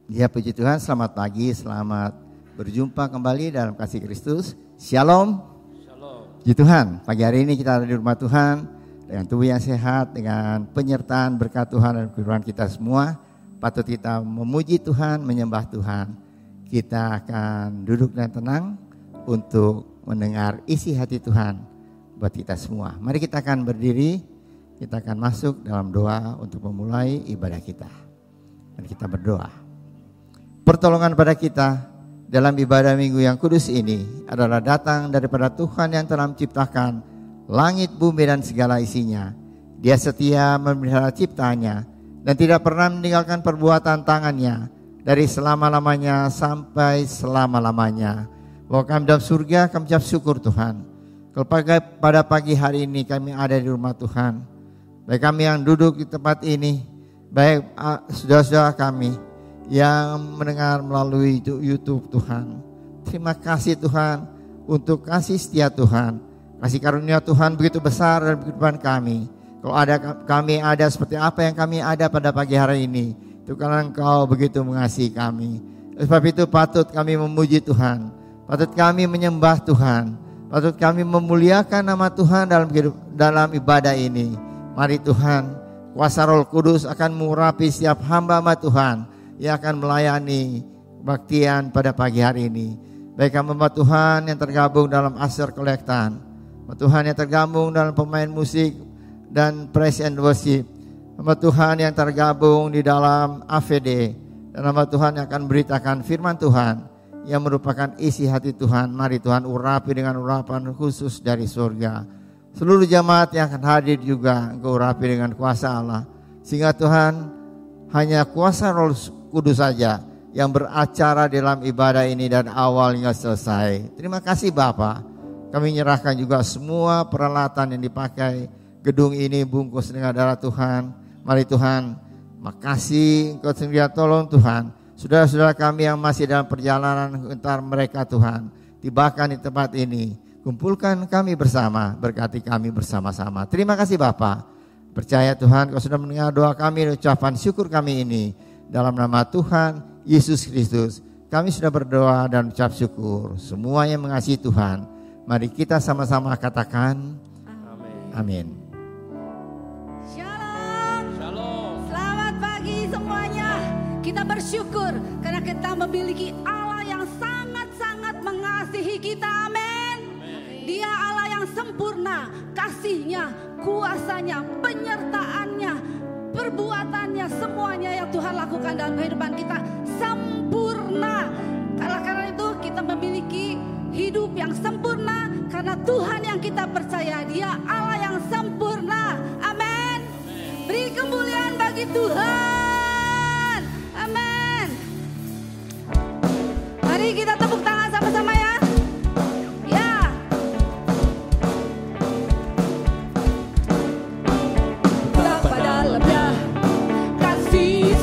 Ya, puji Tuhan, selamat pagi, selamat berjumpa kembali dalam kasih Kristus. Shalom. Shalom. Puji Tuhan, pagi hari ini kita ada di rumah Tuhan dengan tubuh yang sehat, dengan penyertaan berkat Tuhan dan firman kita semua. Patut kita memuji Tuhan, menyembah Tuhan. Kita akan duduk dan tenang untuk mendengar isi hati Tuhan buat kita semua. Mari kita akan berdiri, kita akan masuk dalam doa untuk memulai ibadah kita. Dan kita berdoa. Pertolongan pada kita dalam ibadah minggu yang kudus ini adalah datang daripada Tuhan yang telah menciptakan langit, bumi dan segala isinya. Dia setia memelihara ciptaannya dan tidak pernah meninggalkan perbuatan tangannya dari selama-lamanya sampai selama-lamanya. Bahwa kami dalam surga kami ucap syukur Tuhan. Kalau pada pagi hari ini kami ada di rumah Tuhan, baik kami yang duduk di tempat ini, baik saudara-saudara kami yang mendengar melalui YouTube Tuhan. Terima kasih Tuhan untuk kasih setia Tuhan. Kasih karunia Tuhan begitu besar dalam kehidupan kami. Kalau kami ada seperti apa yang kami ada pada pagi hari ini, itu karena Engkau begitu mengasihi kami. Sebab itu patut kami memuji Tuhan, patut kami menyembah Tuhan, patut kami memuliakan nama Tuhan dalam ibadah ini. Mari Tuhan, kuasa Roh Kudus akan mengurapi setiap hamba Tuhan yang akan melayani kebaktian pada pagi hari ini. Baik hamba Tuhan yang tergabung dalam Asher Kolektan, hamba Tuhan yang tergabung dalam pemain musik dan praise and worship, hamba Tuhan yang tergabung di dalam AVD, dan hamba Tuhan yang akan beritakan firman Tuhan yang merupakan isi hati Tuhan. Mari Tuhan urapi dengan urapan khusus dari surga. Seluruh jemaat yang akan hadir juga Engkau urapi dengan kuasa Allah, sehingga Tuhan hanya kuasa Roh Kudus saja yang beracara dalam ibadah ini dan awal hingga selesai. Terima kasih Bapa. Kami menyerahkan juga semua peralatan yang dipakai gedung ini bungkus dengan darah Tuhan. Mari Tuhan, makasih Engkau sendiri tolong Tuhan. Saudara-saudara kami yang masih dalam perjalanan entar mereka Tuhan, tibakan di tempat ini. Kumpulkan kami bersama, berkati kami bersama-sama. Terima kasih Bapa. Percaya Tuhan Kau sudah mendengar doa kami, ucapan syukur kami ini. Dalam nama Tuhan Yesus Kristus kami sudah berdoa dan ucap syukur. Semua yang mengasihi Tuhan, mari kita sama-sama katakan amin. Shalom. Shalom. Selamat pagi semuanya. Kita bersyukur karena kita memiliki Allah yang sangat-sangat mengasihi kita. Amin. Dia Allah yang sempurna, kasihnya, kuasanya, penyertaannya, perbuatannya, semuanya yang Tuhan lakukan dalam kehidupan kita sempurna. Karena itu kita memiliki hidup yang sempurna karena Tuhan yang kita percaya, Dia Allah yang sempurna. Amin. Beri kemuliaan bagi Tuhan. Amin. Mari kita tepuk tangan sama-sama ya. Kasih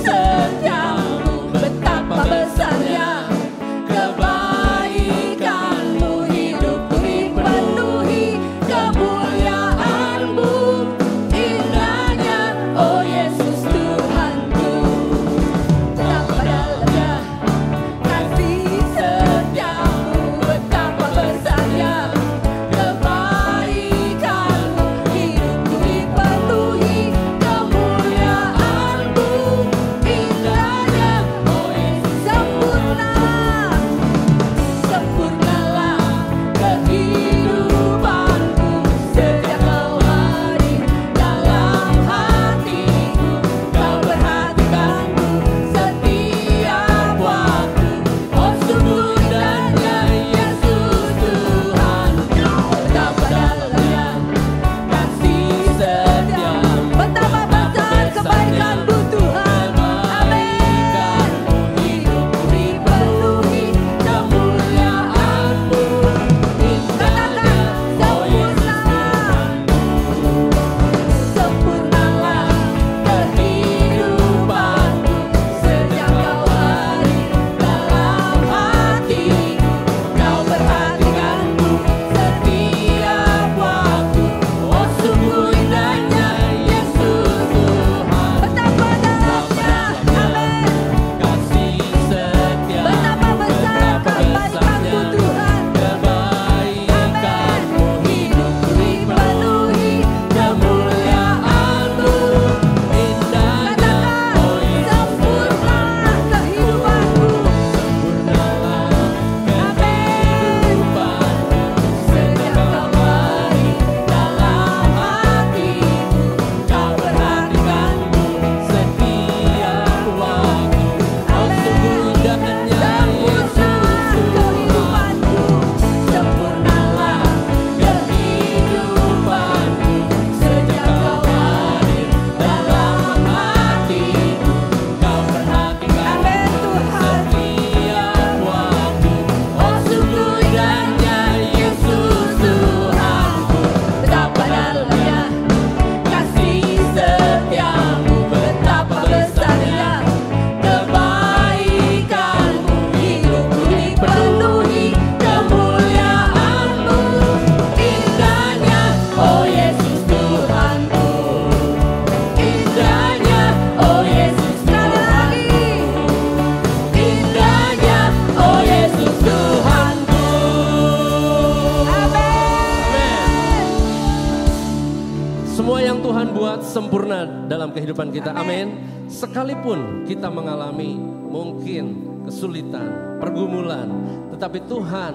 sempurna dalam kehidupan kita. Amin. Sekalipun kita mengalami mungkin kesulitan, pergumulan, tetapi Tuhan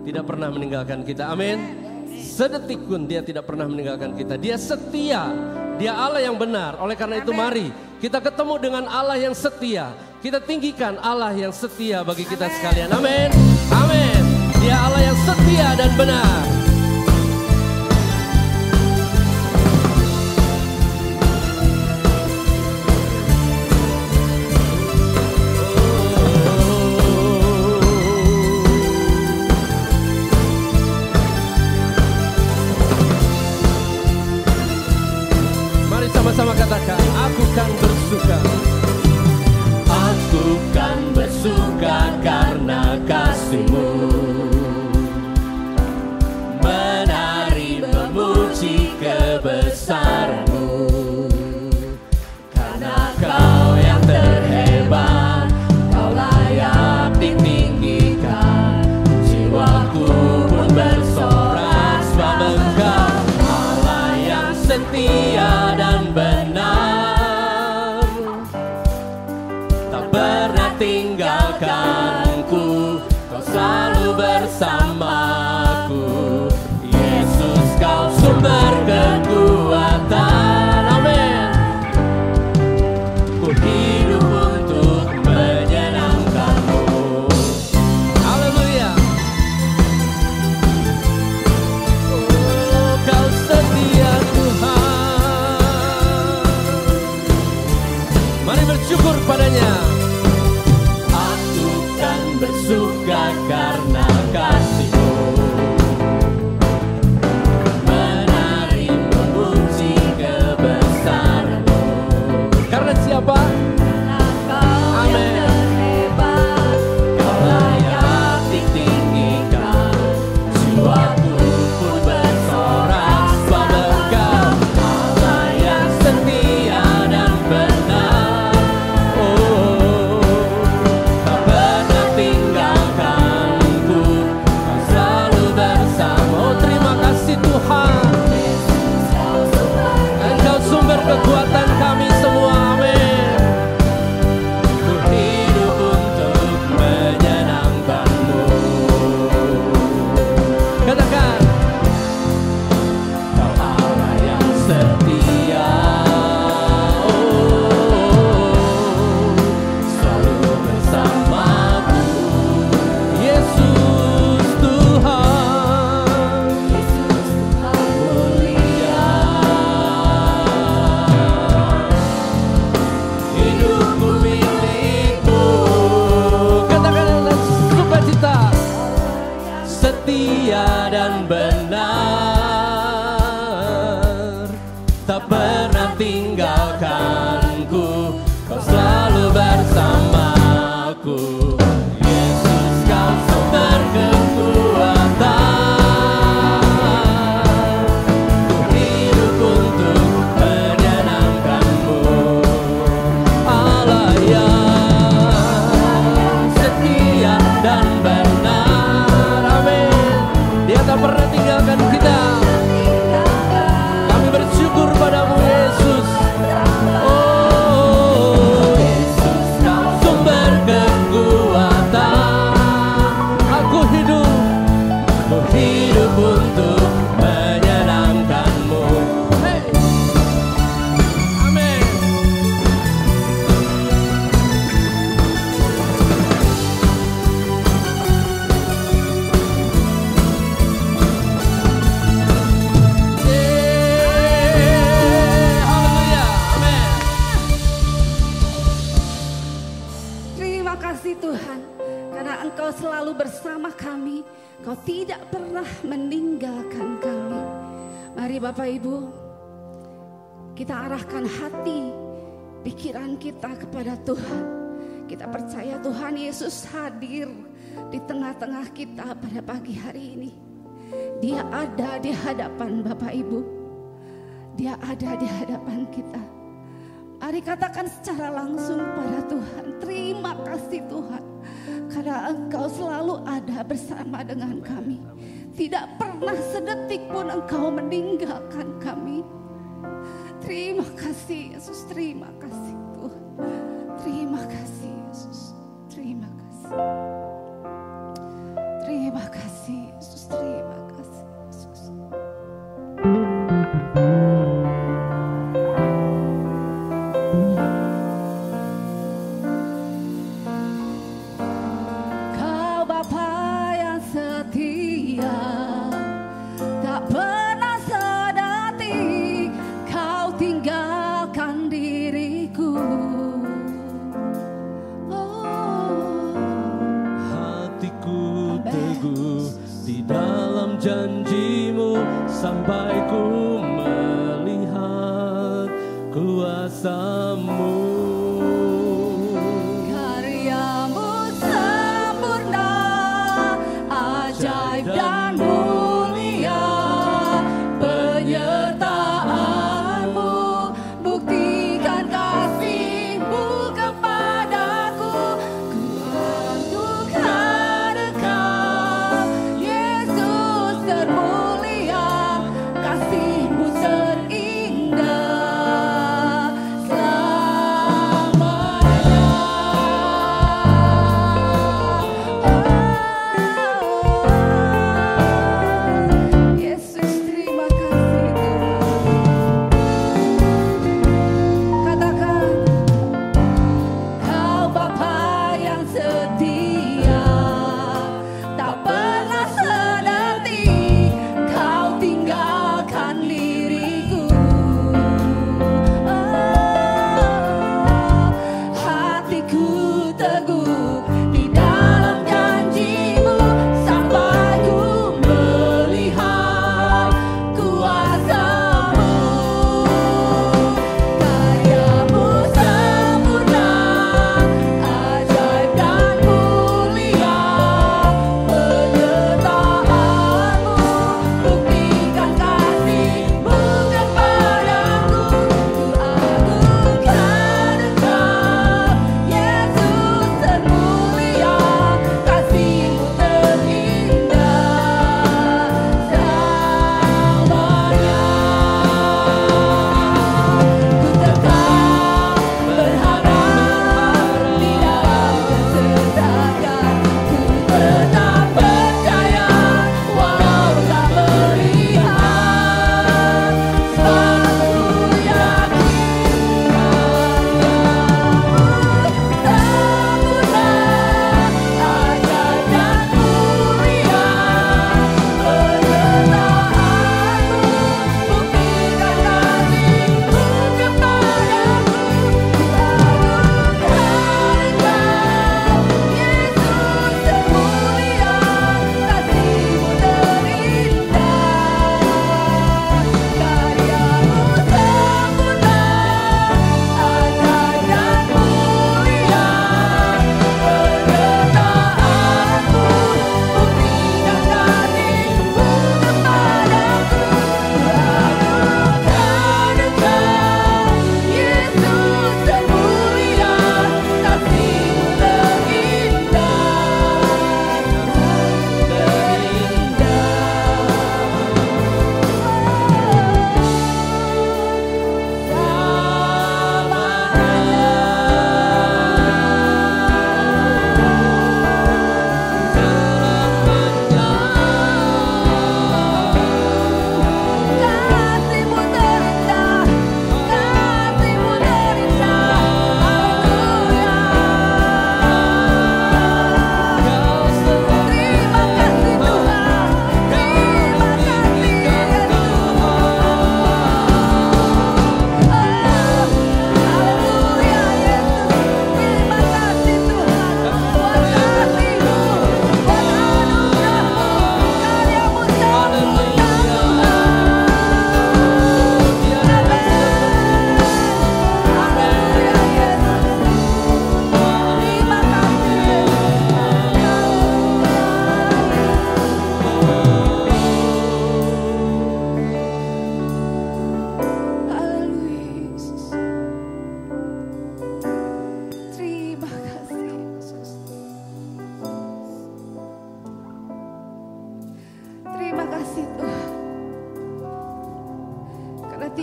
tidak pernah meninggalkan kita. Amin. Sedetik pun Dia tidak pernah meninggalkan kita. Dia setia. Dia Allah yang benar. Oleh karena itu mari kita ketemu dengan Allah yang setia. Kita tinggikan Allah yang setia bagi kita sekalian. Amin. Amin. Dia Allah yang setia dan benar. Sama-sama katakan, aku kan bersuka. Aku kan bersuka karena kasih-Mu, menari memuji kebesaran-Mu, karena Kau yang terhebat, Kau layak ditinggikan. Jiwaku pun bersorak sebab Engkau Allah yang setia dan benar, tak pernah tinggalkanku, Kau selalu bersamaku. Yesus, Kau sumber kekuatan. Amin. Ku hidup untuk menyenangkan-Mu. Haleluya. Oh, Kau setia Tuhan. Mari bersyukur padanya. Aku kan bersuka karena kasih-Mu, menari memuji kebesaran-Mu. Karena siapa? Amin. Kau layak ditinggikan. Jiwaku pun bersorak sebab Engkau Allah yang setia dan benar. Oh, tak pernah tinggalkanku, Kau selalu bersama. Oh, terima kasih Tuhan. Engkau sumber kekuatan kami semua. Amin. Ku hidup untuk menyenangkan-Mu. Katakan, Kau Allah yang setia, oh, selalu bersamaku. Yesus Tuhan, mulia. Hidupku milik-Mu. Katakan dengan sukacita. Setia dan benar, tak pernah tinggalkanku, Kau selalu bersamaku. Yesus, Kau sumber kekuatan. Ku hidup untuk menyenangkan-Mu. Allah yang setia dan benar. Amin. Dia tak pernah tinggalkan kita. Kami bersyukur padamu Yesus. Oh Yesus, Kau sumber kekuatan. Aku hidup untuk menyenangkan-Mu. Hey. Amin. Haleluya. Amin. Terima kasih Tuhan, karena Engkau selalu bersama kami. Kau tidak pernah meninggalkan kami. Mari Bapak Ibu, kita arahkan hati, pikiran kita kepada Tuhan. Kita percaya Tuhan Yesus hadir di tengah-tengah kita pada pagi hari ini. Dia ada di hadapan Bapak Ibu. Dia ada di hadapan kita. Mari katakan secara langsung pada Tuhan, terima kasih Tuhan, karena Engkau selalu ada bersama dengan kami. Tidak pernah sedetik pun Engkau meninggalkan kami. Terima kasih Yesus, terima kasih Tuhan. Terima kasih Yesus, terima kasih. Terima kasih Yesus, terima kasih Yesus. Kau Bapa yang setia, tak pernah sedati Kau tinggalkan diriku. Hatiku teguh di dalam janji-Mu sampai ku melihat kuasa-Mu. Karya-Mu sempurna, ajaib dan mulia, penyertaan-Mu buktikan kasih-Mu kepadaku. Ku untuk dekat, Yesus termulia, kasih-Mu terindah.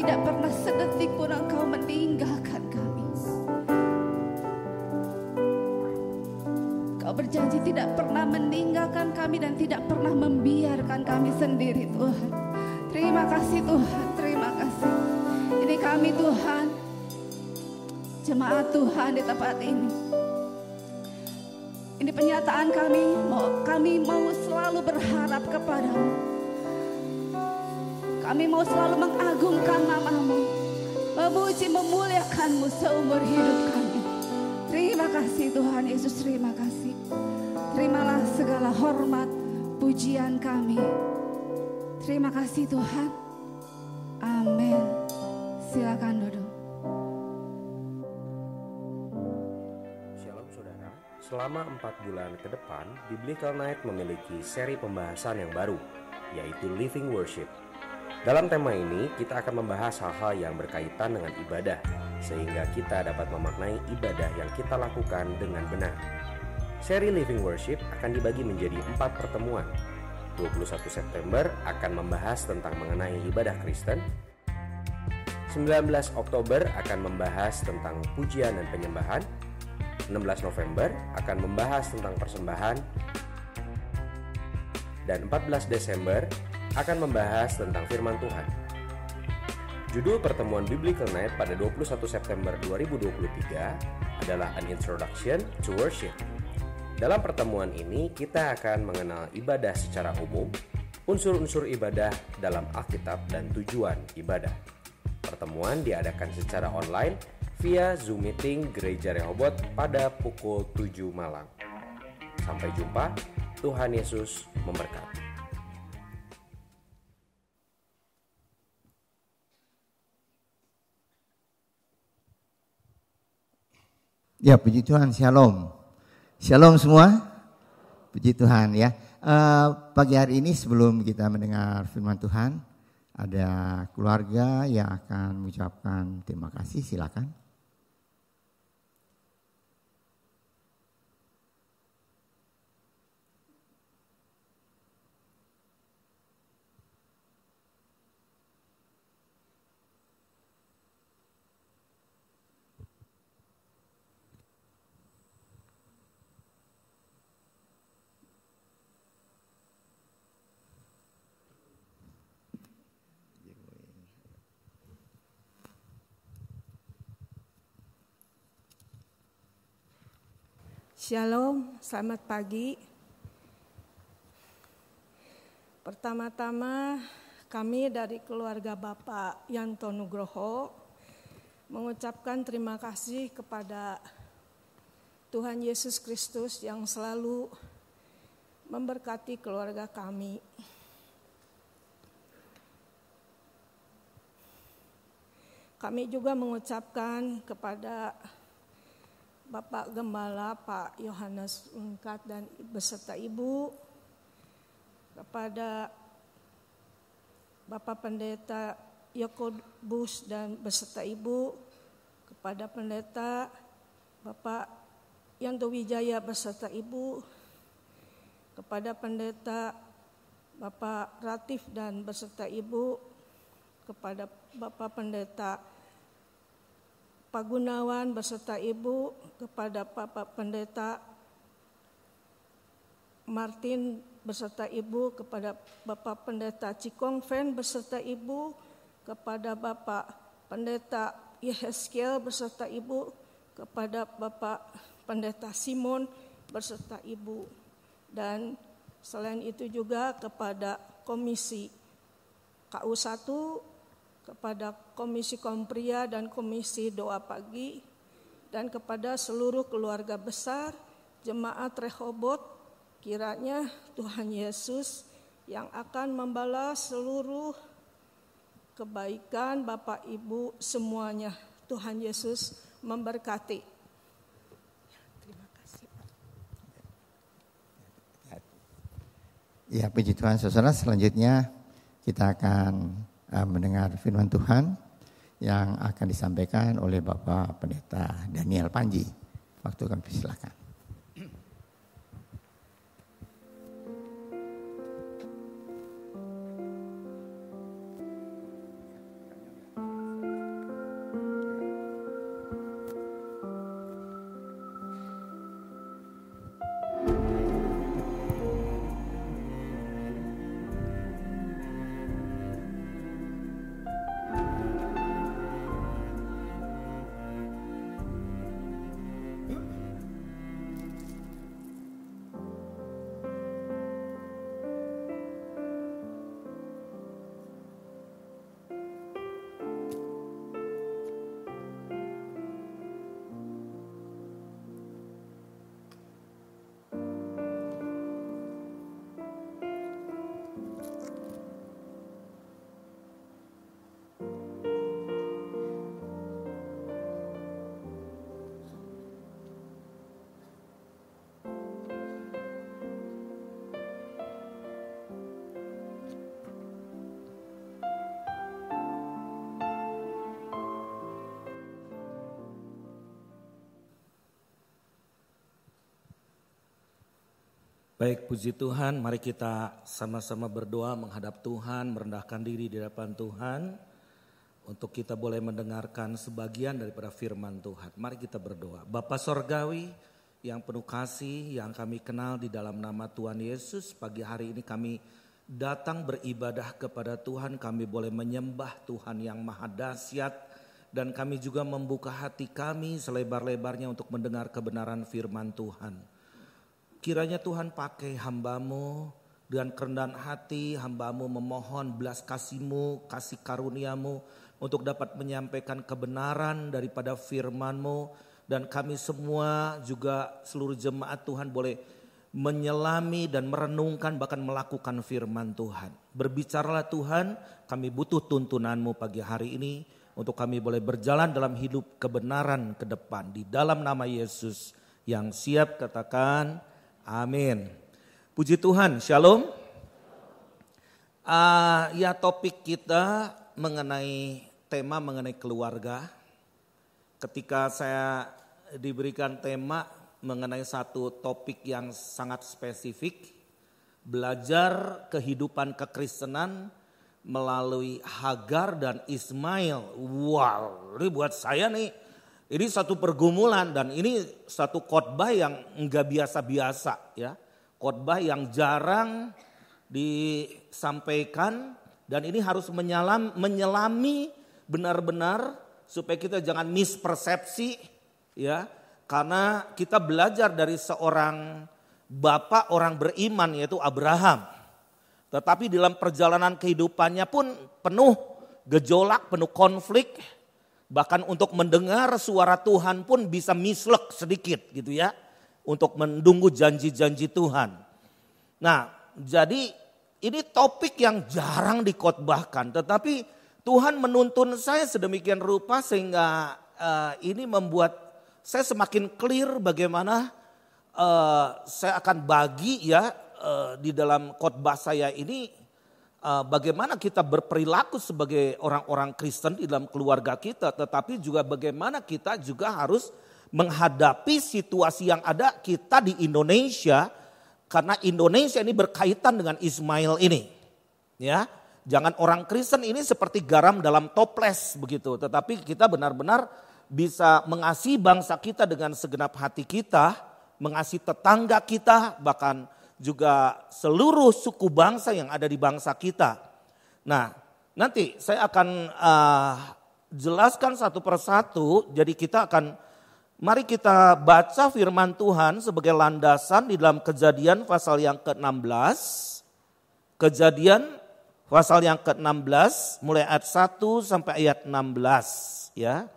tidak pernah sedetik pun Engkau meninggalkan kami. Engkau berjanji tidak pernah meninggalkan kami dan tidak pernah membiarkan kami sendiri, Tuhan. Terima kasih Tuhan, terima kasih. Ini kami Tuhan, jemaat Tuhan di tempat ini. Ini pernyataan kami mau selalu berharap kepadamu. Kami mau selalu mengagungkan nama-Mu, memuji, memuliakan-Mu seumur hidup kami. Terima kasih Tuhan Yesus, terima kasih. Terimalah segala hormat, pujian kami. Terima kasih Tuhan. Amin. Silakan duduk. Shalom saudara, selama 4 bulan ke depan, Biblical Night memiliki seri pembahasan yang baru, yaitu Living Worship. Dalam tema ini, kita akan membahas hal-hal yang berkaitan dengan ibadah, sehingga kita dapat memaknai ibadah yang kita lakukan dengan benar. Seri Living Worship akan dibagi menjadi 4 pertemuan. 21 September akan membahas tentang mengenai ibadah Kristen. 19 Oktober akan membahas tentang pujian dan penyembahan. 16 November akan membahas tentang persembahan. Dan 14 Desember akan membahas tentang firman Tuhan. Judul pertemuan Biblical Night pada 21 September 2023 adalah An Introduction to Worship. Dalam pertemuan ini kita akan mengenal ibadah secara umum, unsur-unsur ibadah dalam Alkitab dan tujuan ibadah. Pertemuan diadakan secara online via Zoom Meeting Gereja Rehoboth pada pukul 7 malam. Sampai jumpa, Tuhan Yesus memberkati. Ya, puji Tuhan, shalom. Shalom semua, puji Tuhan ya. Pagi hari ini sebelum kita mendengar firman Tuhan, ada keluarga yang akan mengucapkan terima kasih, silakan. Shalom, selamat pagi. Pertama-tama kami dari keluarga Bapak Yanto Nugroho mengucapkan terima kasih kepada Tuhan Yesus Kristus yang selalu memberkati keluarga kami. Kami juga mengucapkan kepada Bapak Gembala Pak Yohanes Unkat dan beserta Ibu, kepada Bapak Pendeta Yakobus dan beserta Ibu, kepada Pendeta Bapak Yanto Wijaya beserta Ibu, kepada Pendeta Bapak Ratif dan beserta Ibu, kepada Bapak Pendeta Pak Gunawan beserta Ibu, kepada Bapak Pendeta Martin beserta Ibu, kepada Bapak Pendeta Cikong Fen beserta Ibu, kepada Bapak Pendeta Yehezkiel beserta Ibu, kepada Bapak Pendeta Simon beserta Ibu. Dan selain itu juga kepada Komisi KU1, kepada Komisi Kompria dan Komisi Doa Pagi, dan kepada seluruh keluarga besar Jemaat Rehoboth, kiranya Tuhan Yesus yang akan membalas seluruh kebaikan Bapak Ibu semuanya. Tuhan Yesus memberkati. Terima kasih Pak. Ya, puji Tuhan saudara, selanjutnya kita akan mendengar firman Tuhan yang akan disampaikan oleh Bapak Pendeta Daniel Panji. Waktu kami silakan. Baik, puji Tuhan, mari kita sama-sama berdoa menghadap Tuhan, merendahkan diri di hadapan Tuhan untuk kita boleh mendengarkan sebagian daripada firman Tuhan. Mari kita berdoa. Bapa Sorgawi yang penuh kasih, yang kami kenal di dalam nama Tuhan Yesus, pagi hari ini kami datang beribadah kepada Tuhan, kami boleh menyembah Tuhan yang maha dahsyat, dan kami juga membuka hati kami selebar-lebarnya untuk mendengar kebenaran firman Tuhan. Kiranya Tuhan pakai hamba-Mu dengan kerendahan hati, hamba-Mu memohon belas kasih-Mu, kasih karunia-Mu untuk dapat menyampaikan kebenaran daripada firman-Mu. Dan kami semua juga seluruh jemaat Tuhan boleh menyelami dan merenungkan bahkan melakukan firman Tuhan. Berbicaralah Tuhan, kami butuh tuntunan-Mu pagi hari ini untuk kami boleh berjalan dalam hidup kebenaran ke depan. Di dalam nama Yesus yang siap katakan amin. Puji Tuhan, shalom. Ya, topik kita mengenai tema mengenai keluarga. Ketika saya diberikan tema mengenai satu topik yang sangat spesifik, belajar kehidupan kekristenan melalui Hagar dan Ismail. Wow, ini buat saya nih. Ini satu pergumulan dan ini satu khotbah yang enggak biasa-biasa ya. Khotbah yang jarang disampaikan dan ini harus menyelami benar-benar supaya kita jangan mispersepsi ya. Karena kita belajar dari seorang bapak orang beriman yaitu Abraham. Tetapi dalam perjalanan kehidupannya pun penuh gejolak, penuh konflik. Bahkan untuk mendengar suara Tuhan pun bisa mislek sedikit gitu ya. Untuk menunggu janji-janji Tuhan. Nah, jadi ini topik yang jarang dikhotbahkan. Tetapi Tuhan menuntun saya sedemikian rupa sehingga ini membuat saya semakin clear bagaimana saya akan bagi ya di dalam khotbah saya ini. Bagaimana kita berperilaku sebagai orang-orang Kristen di dalam keluarga kita. Tetapi juga bagaimana kita juga harus menghadapi situasi yang ada kita di Indonesia. Karena Indonesia ini berkaitan dengan Ismail ini. Ya, jangan orang Kristen ini seperti garam dalam toples begitu. Tetapi kita benar-benar bisa mengasihi bangsa kita dengan segenap hati kita. Mengasihi tetangga kita bahkan juga seluruh suku bangsa yang ada di bangsa kita. Nah, nanti saya akan jelaskan satu persatu. Jadi mari kita baca firman Tuhan sebagai landasan di dalam Kejadian pasal yang ke-16. Kejadian pasal yang ke-16 mulai ayat 1 sampai ayat 16 ya.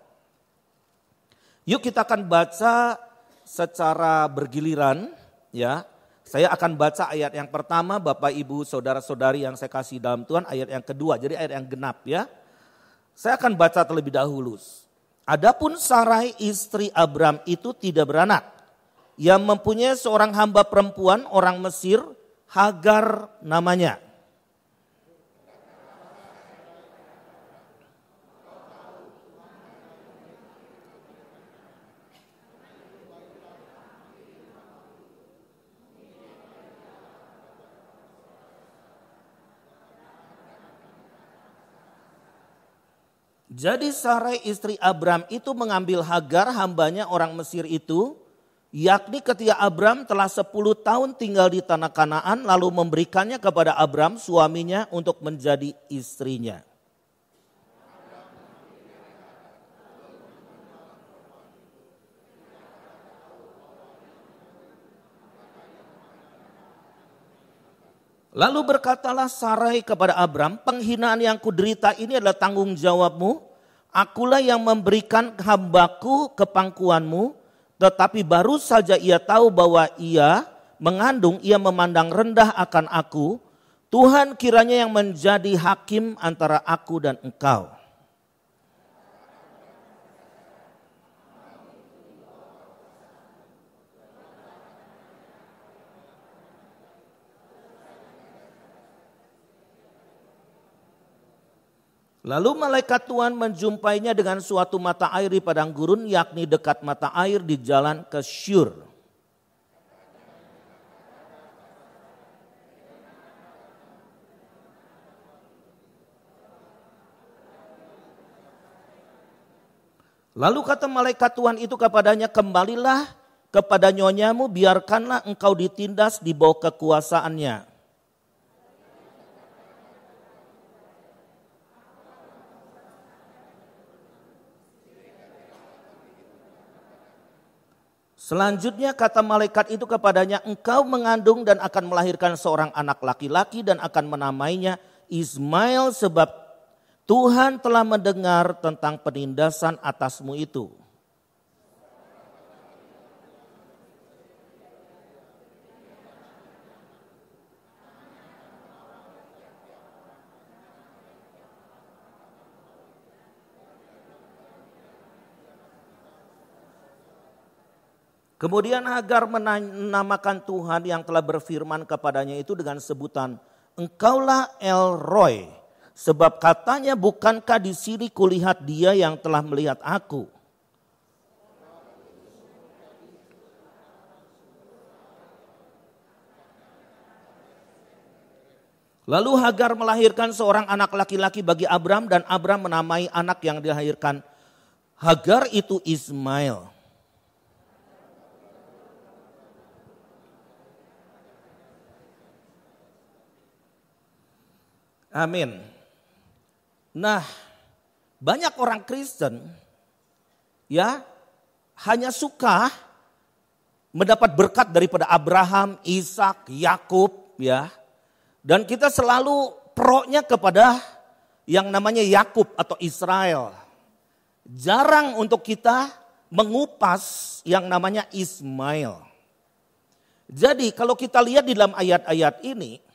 Yuk kita akan baca secara bergiliran ya. Saya akan baca ayat yang pertama, Bapak Ibu Saudara-saudari yang saya kasih dalam Tuhan, ayat yang kedua, jadi ayat yang genap ya. Saya akan baca terlebih dahulu. Adapun Sarai istri Abram itu tidak beranak. Ia mempunyai seorang hamba perempuan orang Mesir, Hagar namanya. Jadi Sarai istri Abram itu mengambil Hagar hambanya orang Mesir itu, yakni ketika Abram telah 10 tahun tinggal di tanah Kanaan lalu memberikannya kepada Abram suaminya untuk menjadi istrinya. Lalu berkatalah Sarai kepada Abram, penghinaan yang kuderita ini adalah tanggung jawabmu. Akulah yang memberikan hambaku ke pangkuanmu, tetapi baru saja ia tahu bahwa ia mengandung, ia memandang rendah akan aku. Tuhan kiranya yang menjadi hakim antara aku dan engkau. Lalu malaikat Tuhan menjumpainya dengan suatu mata air di padang gurun, yakni dekat mata air di jalan ke Syur. Lalu kata malaikat Tuhan itu kepadanya, kembalilah kepada nyonyamu, biarkanlah engkau ditindas di bawah kekuasaannya. Selanjutnya kata malaikat itu kepadanya, engkau mengandung dan akan melahirkan seorang anak laki-laki dan akan menamainya Ismail, sebab Tuhan telah mendengar tentang penindasan atasmu itu. Kemudian Hagar menamakan Tuhan yang telah berfirman kepadanya itu dengan sebutan, engkaulah El Roy, sebab katanya bukankah di sini kulihat dia yang telah melihat aku. Lalu Hagar melahirkan seorang anak laki-laki bagi Abram, dan Abram menamai anak yang dilahirkan Hagar itu Ismail. Amin. Nah, banyak orang Kristen ya hanya suka mendapat berkat daripada Abraham, Ishak, Yakub ya. Dan kita selalu pro-nya kepada yang namanya Yakub atau Israel. Jarang untuk kita mengupas yang namanya Ismail. Jadi kalau kita lihat di dalam ayat-ayat ini,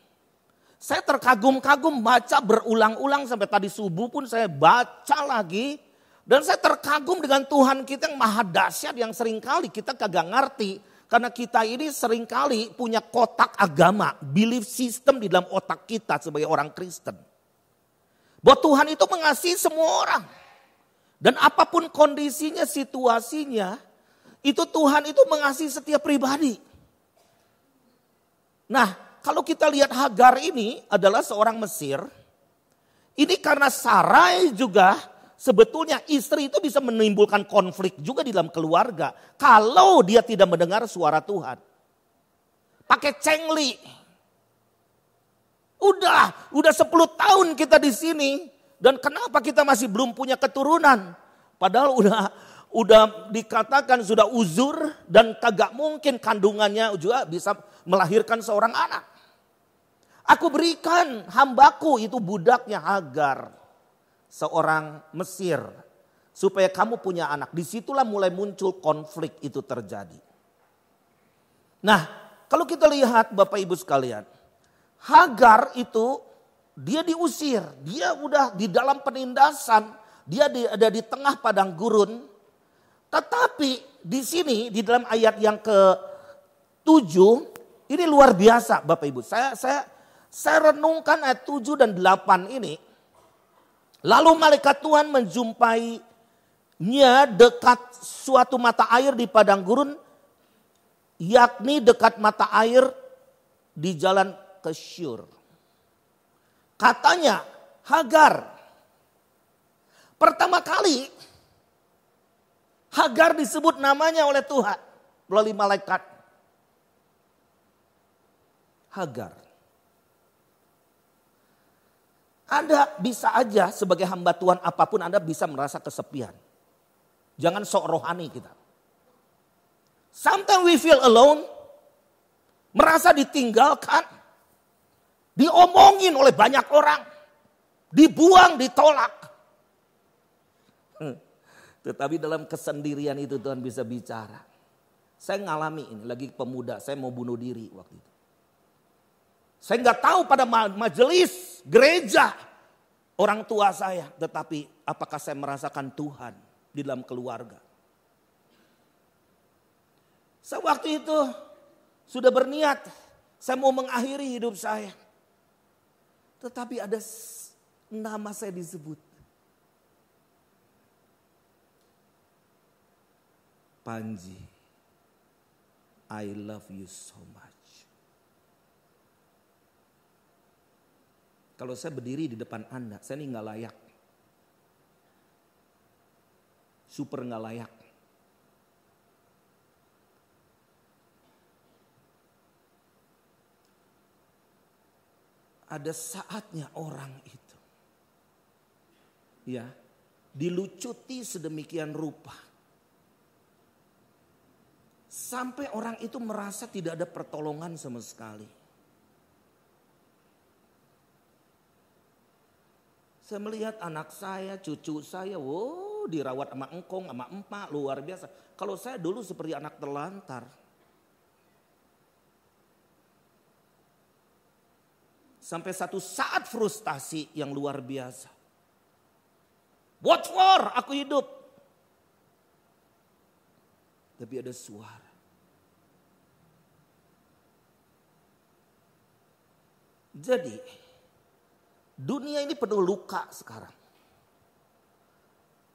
saya terkagum-kagum baca berulang-ulang sampai tadi subuh pun saya baca lagi. Dan saya terkagum dengan Tuhan kita yang maha dahsyat, yang seringkali kita kagak ngerti. Karena kita ini seringkali punya kotak agama, belief system di dalam otak kita sebagai orang Kristen. Bahwa Tuhan itu mengasihi semua orang. Dan apapun kondisinya, situasinya, itu Tuhan itu mengasihi setiap pribadi. Nah, kalau kita lihat Hagar ini adalah seorang Mesir. Ini karena Sarai juga sebetulnya istri itu bisa menimbulkan konflik juga di dalam keluarga. Kalau dia tidak mendengar suara Tuhan. Pakai cengli. Udah 10 tahun kita di sini. Dan kenapa kita masih belum punya keturunan? Padahal udah dikatakan sudah uzur dan kagak mungkin kandungannya juga bisa melahirkan seorang anak. Aku berikan hambaku itu budaknya Hagar, seorang Mesir, supaya kamu punya anak. Disitulah mulai muncul konflik itu terjadi. Nah, kalau kita lihat Bapak Ibu sekalian, Hagar itu dia diusir, dia udah di dalam penindasan, dia ada di tengah padang gurun. Tetapi di sini di dalam ayat yang ke-7 ini luar biasa Bapak Ibu. Saya renungkan ayat 7 dan 8 ini. Lalu malaikat Tuhan menjumpainya dekat suatu mata air di padang gurun, yakni dekat mata air di jalan ke Syur. Katanya, Hagar. Pertama kali Hagar disebut namanya oleh Tuhan melalui malaikat. Hagar. Anda bisa aja sebagai hamba Tuhan apapun Anda bisa merasa kesepian. Jangan sok rohani kita. Sometimes we feel alone. Merasa ditinggalkan. Diomongin oleh banyak orang. Dibuang, ditolak. Tetapi dalam kesendirian itu Tuhan bisa bicara. Saya ngalami ini, lagi pemuda, saya mau bunuh diri waktu itu. Saya nggak tahu pada majelis gereja orang tua saya, tetapi apakah saya merasakan Tuhan di dalam keluarga? Saya waktu itu sudah berniat, saya mau mengakhiri hidup saya. Tetapi ada nama saya disebut. Panji, I love you so much. Kalau saya berdiri di depan Anda, saya ini gak layak. super nggak layak. Ada saatnya orang itu ya dilucuti sedemikian rupa sampai orang itu merasa tidak ada pertolongan sama sekali. Saya melihat anak saya, cucu saya, wow, dirawat sama engkong, sama emak, luar biasa. Kalau saya dulu seperti anak terlantar. Sampai satu saat frustasi yang luar biasa. What for? Aku hidup. Tapi ada suara. Jadi dunia ini penuh luka sekarang.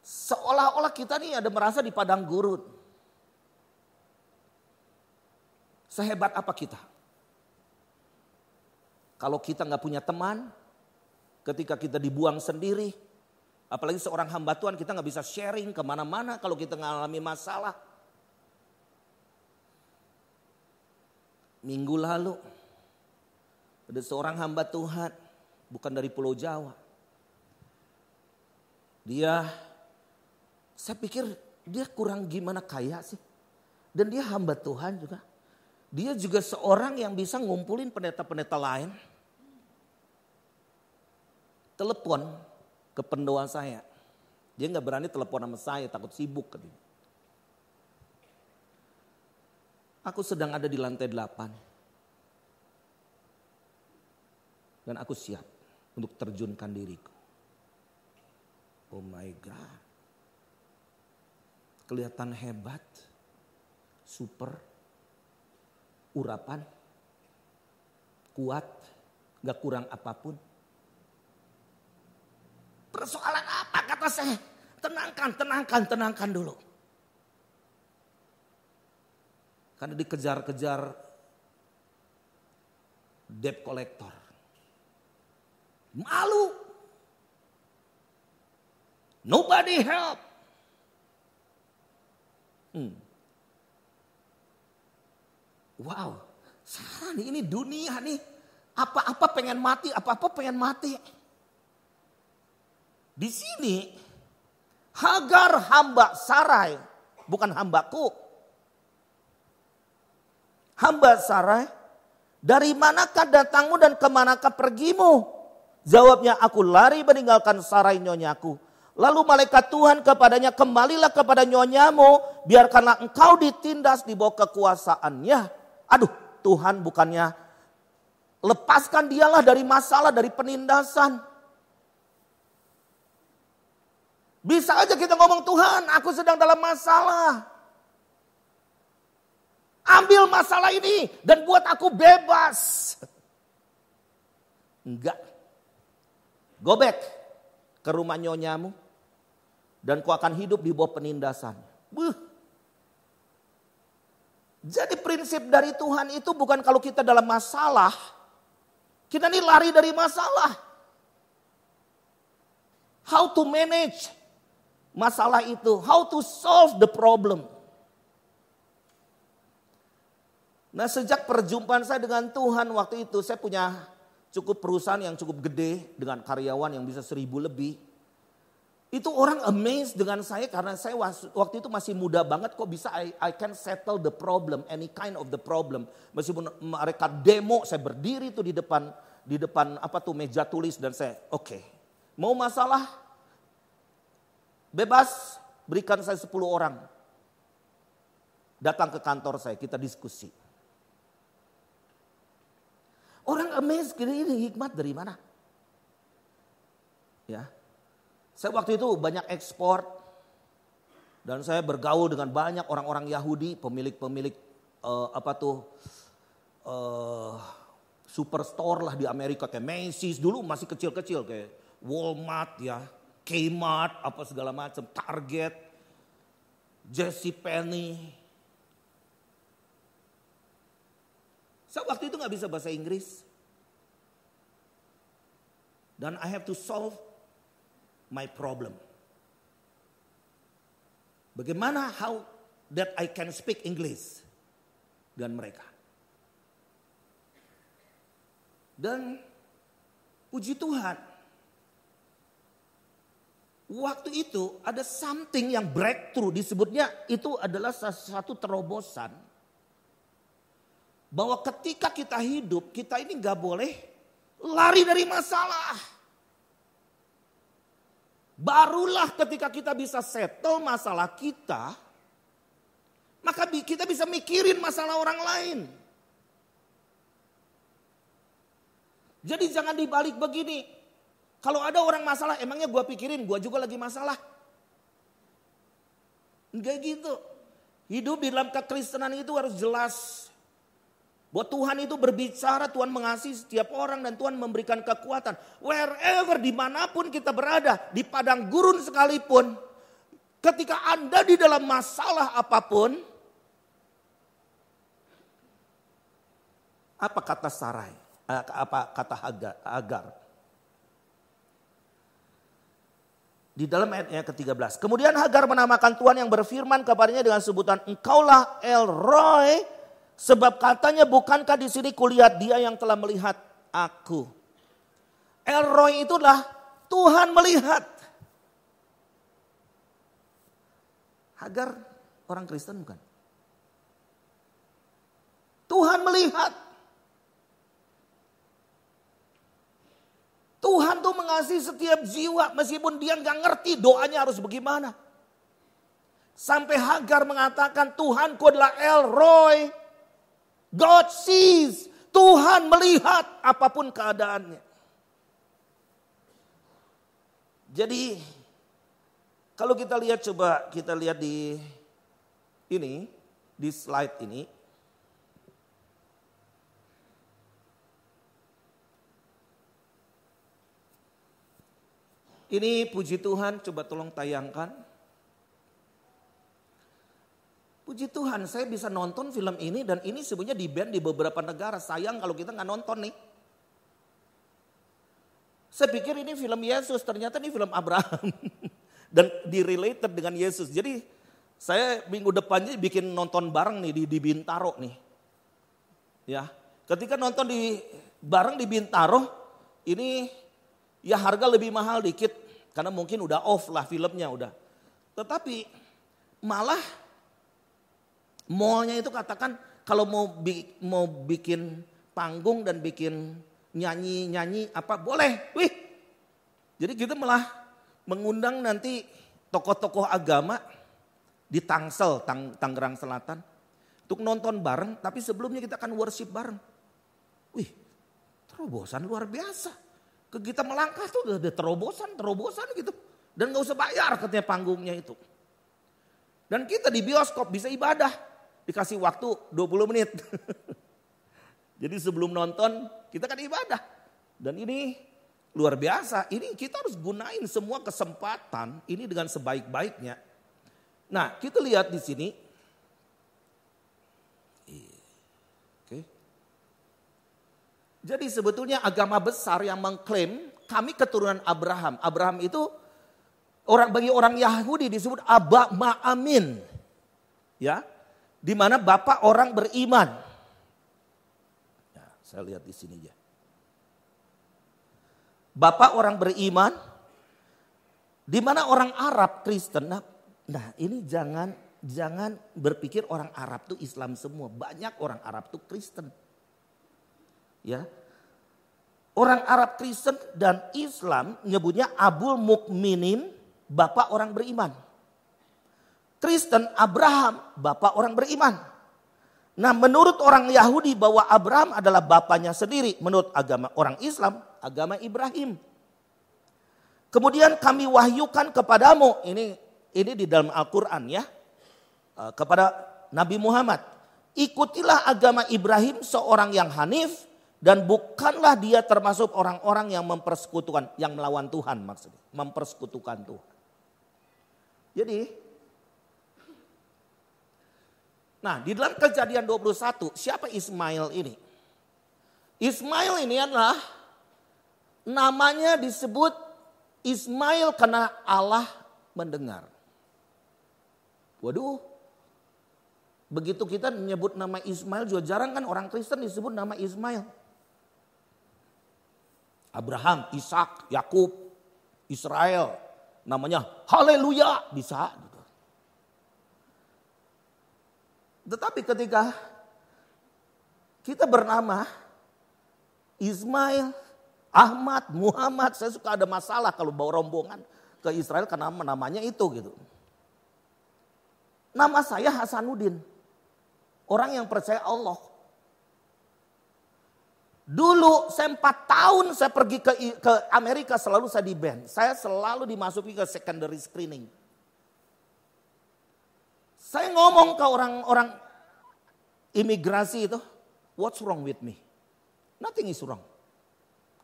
Seolah-olah kita nih ada merasa di padang gurun. Sehebat apa kita? Kalau kita nggak punya teman, ketika kita dibuang sendiri, apalagi seorang hamba Tuhan, kita nggak bisa sharing kemana-mana kalau kita mengalami masalah. Minggu lalu, ada seorang hamba Tuhan, bukan dari Pulau Jawa. Saya pikir dia kurang gimana kaya sih. Dan dia hamba Tuhan juga. Dia juga seorang yang bisa ngumpulin pendeta-pendeta lain. Telepon ke pendoa saya. Dia gak berani telepon sama saya, takut sibuk. Aku sedang ada di lantai 8. Dan aku siap untuk terjunkan diriku. Oh my God. Kelihatan hebat. Super. Urapan. Kuat. Gak kurang apapun. Persoalan apa kata saya? Tenangkan dulu. Karena dikejar-kejar debt collector. Malu. Nobody help. Wow. Sekarang ini dunia nih. Apa-apa pengen mati. Di sini Hagar hamba Sarai, bukan hambaku. Hamba Sarai, dari manakah datangmu dan kemanakah pergimu? Jawabnya, aku lari meninggalkan Sarai nyonyaku. Lalu malaikat Tuhan kepadanya, kembalilah kepada nyonyamu, biarkanlah engkau ditindas di bawah kekuasaannya. Aduh, Tuhan bukannya lepaskan dialah dari masalah, dari penindasan. Bisa aja kita ngomong, Tuhan aku sedang dalam masalah. Ambil masalah ini dan buat aku bebas. Enggak. Go back ke rumah nyonyamu. Dan kau akan hidup di bawah penindasan. Jadi prinsip dari Tuhan itu bukan kalau kita dalam masalah. Kita ini lari dari masalah. How to manage masalah itu. How to solve the problem. Nah, sejak perjumpaan saya dengan Tuhan waktu itu, saya punya cukup perusahaan yang cukup gede dengan karyawan yang bisa 1000 lebih. Itu orang amazed dengan saya karena saya waktu itu masih muda banget, kok bisa I can settle the problem, any kind of the problem. Meskipun mereka demo, saya berdiri tuh di depan meja tulis dan saya oke. Mau masalah? Bebas, berikan saya 10 orang. Datang ke kantor saya, kita diskusi. Orang amazed, ini hikmat dari mana? Ya, saya waktu itu banyak ekspor. Dan saya bergaul dengan banyak orang-orang Yahudi, pemilik superstore lah di Amerika. Kayak Macy's, dulu masih kecil-kecil kayak Walmart ya. Kmart, apa segala macam, Target, JCPenney. Saya waktu itu gak bisa bahasa Inggris. Dan I have to solve my problem. Bagaimana how that I can speak English dengan mereka. Dan puji Tuhan, waktu itu ada something yang breakthrough, disebutnya itu adalah satu terobosan. Bahwa ketika kita hidup, kita ini gak boleh lari dari masalah. Barulah ketika kita bisa settle masalah kita, maka kita bisa mikirin masalah orang lain. Jadi jangan dibalik begini. Kalau ada orang masalah, emangnya gue pikirin gue juga lagi masalah. Enggak gitu. Hidup di dalam kekristenan itu harus jelas. Bahwa Tuhan itu berbicara, Tuhan mengasihi setiap orang dan Tuhan memberikan kekuatan. Wherever, dimanapun kita berada, di padang gurun sekalipun. Ketika Anda di dalam masalah apapun. Apa kata Sarai? Apa kata Hagar? Di dalam ayatnya ke-13. Kemudian Hagar menamakan Tuhan yang berfirman kepadanya dengan sebutan Engkaulah El Roi, sebab katanya bukankah di sini kulihat Dia yang telah melihat aku. El Roi itulah Tuhan melihat. Hagar orang Kristen bukan? Tuhan melihat. Tuhan tuh mengasihi setiap jiwa meskipun dia gak ngerti doanya harus bagaimana. Sampai Hagar mengatakan Tuhanku adalah El Roi. God sees. Tuhan melihat apapun keadaannya. Jadi kalau kita lihat, coba kita lihat di slide ini. Ini puji Tuhan, coba tolong tayangkan. Puji Tuhan, saya bisa nonton film ini dan ini sebenarnya di-ban di beberapa negara. Sayang kalau kita nggak nonton nih. Saya pikir ini film Yesus, ternyata ini film Abraham. Dan di-related dengan Yesus. Jadi saya minggu depannya bikin nonton bareng nih di Bintaro nih. Ya, ketika nonton bareng di Bintaro, ini ya harga lebih mahal dikit karena mungkin udah off lah filmnya udah. Tetapi malah mallnya itu katakan kalau mau bikin panggung dan bikin nyanyi apa boleh. Wih. Jadi kita malah mengundang nanti tokoh-tokoh agama di Tangsel, Tangerang Selatan untuk nonton bareng, tapi sebelumnya kita akan worship bareng. Wih, terobosan luar biasa. Ke kita melangkah tuh udah terobosan gitu. Dan gak usah bayar katanya panggungnya itu. Dan kita di bioskop bisa ibadah. Dikasih waktu 20 menit. Jadi sebelum nonton kita kan ibadah. Dan ini luar biasa. Ini kita harus gunain semua kesempatan ini dengan sebaik-baiknya. Nah kita lihat di sini. Jadi sebetulnya agama besar yang mengklaim kami keturunan Abraham. Abraham itu bagi orang Yahudi disebut Aba Ma'amin. Ya, di mana bapak orang beriman. Ya, saya lihat di sini ya. Bapak orang beriman, di mana orang Arab Kristen. Nah ini jangan berpikir orang Arab itu Islam semua. Banyak orang Arab itu Kristen. Ya, orang Arab Kristen dan Islam nyebutnya Abul Mukminin, bapak orang beriman. Kristen Abraham, bapak orang beriman. Nah menurut orang Yahudi bahwa Abraham adalah bapaknya sendiri. Menurut agama orang Islam, agama Ibrahim. Kemudian kami wahyukan kepadamu, ini di dalam Al-Quran ya. Kepada Nabi Muhammad. Ikutilah agama Ibrahim seorang yang hanif. Dan bukanlah dia termasuk orang-orang yang mempersekutukan, yang melawan Tuhan maksudnya. Mempersekutukan Tuhan. Jadi, nah di dalam Kejadian 21, siapa Ismail ini? Ismail ini adalah namanya disebut Ismail karena Allah mendengar. Waduh, begitu kita menyebut nama Ismail juga jarang kan orang Kristen disebut nama Ismail. Abraham, Ishak, Yakub, Israel, namanya haleluya bisa. Gitu. Tetapi ketika kita bernama Ismail, Ahmad, Muhammad, saya suka ada masalah kalau bawa rombongan ke Israel karena namanya itu gitu. Nama saya Hasanuddin, orang yang percaya Allah. Dulu saya 4 tahun saya pergi ke Amerika, selalu saya di band. Saya selalu dimasuki ke secondary screening. Saya ngomong ke orang-orang imigrasi itu, what's wrong with me? Nothing is wrong.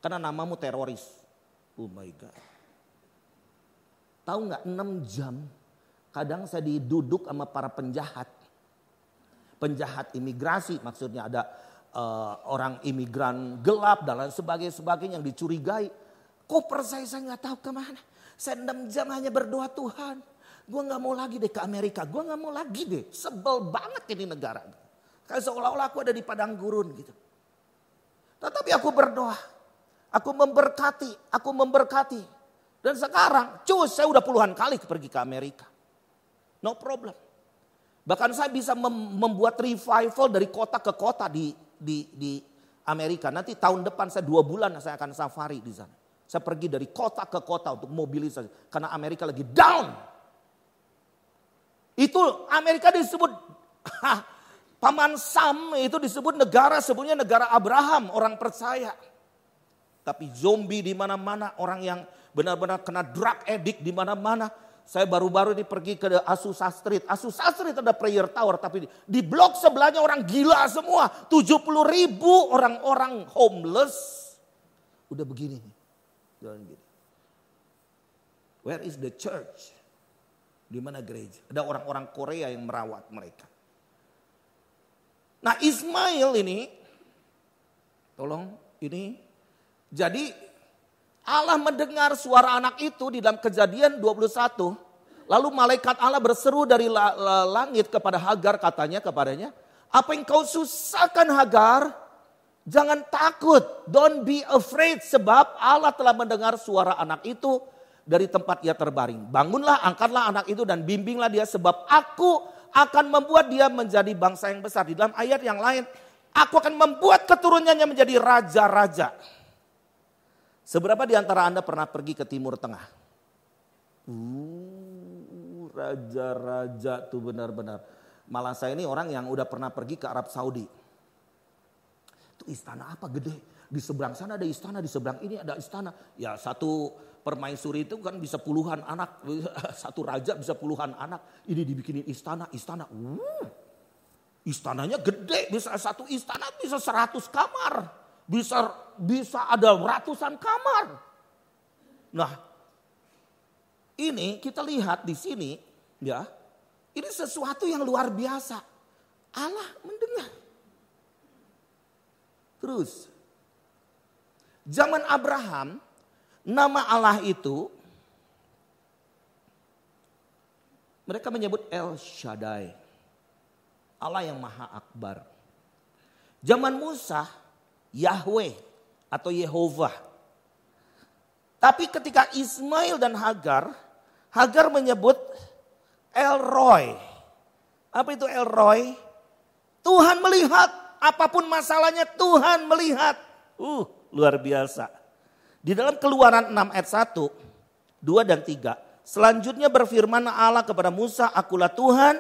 Karena namamu teroris. Oh my God. Tahu nggak 6 jam kadang saya diduduk sama para penjahat. Penjahat imigrasi, maksudnya ada orang imigran gelap dan lain sebagainya yang dicurigai. Koper saya nggak tahu kemana. Saya 6 jam hanya berdoa, Tuhan, gue nggak mau lagi deh ke Amerika. Gue nggak mau lagi deh. Sebel banget ini negara. Kayak seolah-olah aku ada di padang gurun gitu. Tetapi aku berdoa. Aku memberkati. Dan sekarang, saya udah puluhan kali pergi ke Amerika. No problem. Bahkan saya bisa membuat revival dari kota ke kota di Amerika. Nanti tahun depan saya 2 bulan saya akan safari di sana. Saya pergi dari kota ke kota untuk mobilisasi. Karena Amerika lagi down. Itu Amerika disebut, Paman Sam itu disebut negara, sebelumnya negara Abraham, orang percaya. Tapi zombie di mana-mana, orang yang benar-benar kena drug addict di mana-mana. Saya baru-baru ini pergi ke Azusa Street. Azusa Street ada prayer tower, tapi di blok sebelahnya orang gila semua. 70.000 orang-orang homeless. Udah begini. Where is the church? Di mana gereja? Ada orang-orang Korea yang merawat mereka. Nah Ismail ini, tolong ini. Jadi Allah mendengar suara anak itu di dalam Kejadian 21. Lalu malaikat Allah berseru dari langit kepada Hagar, katanya kepadanya, apa yang kau susahkan Hagar? Jangan takut, don't be afraid, sebab Allah telah mendengar suara anak itu dari tempat ia terbaring. Bangunlah, angkatlah anak itu dan bimbinglah dia, sebab aku akan membuat dia menjadi bangsa yang besar. Di dalam ayat yang lain, aku akan membuat keturunannya menjadi raja-raja. Seberapa di antara Anda pernah pergi ke Timur Tengah? Raja-raja tuh benar-benar. Malah saya ini orang yang udah pernah pergi ke Arab Saudi. Itu istana apa gede? Di seberang sana ada istana, di seberang ini ada istana. Ya satu permaisuri itu kan bisa puluhan anak. Satu raja bisa puluhan anak. Ini dibikinin istana. Istananya gede, bisa satu istana bisa 100 kamar. Bisa ada ratusan kamar. Nah, ini kita lihat di sini, ya. Ini sesuatu yang luar biasa. Allah mendengar. Terus, zaman Abraham, nama Allah itu mereka menyebut El Shaddai, Allah yang Maha Akbar. Zaman Musa, Yahweh atau Yehovah. Tapi ketika Ismail dan Hagar menyebut El Roy. Apa itu El Roy? Tuhan melihat, apapun masalahnya Tuhan melihat. Luar biasa. Di dalam Keluaran 6 ayat 1, 2 dan 3. Selanjutnya berfirman Allah kepada Musa, akulah Tuhan.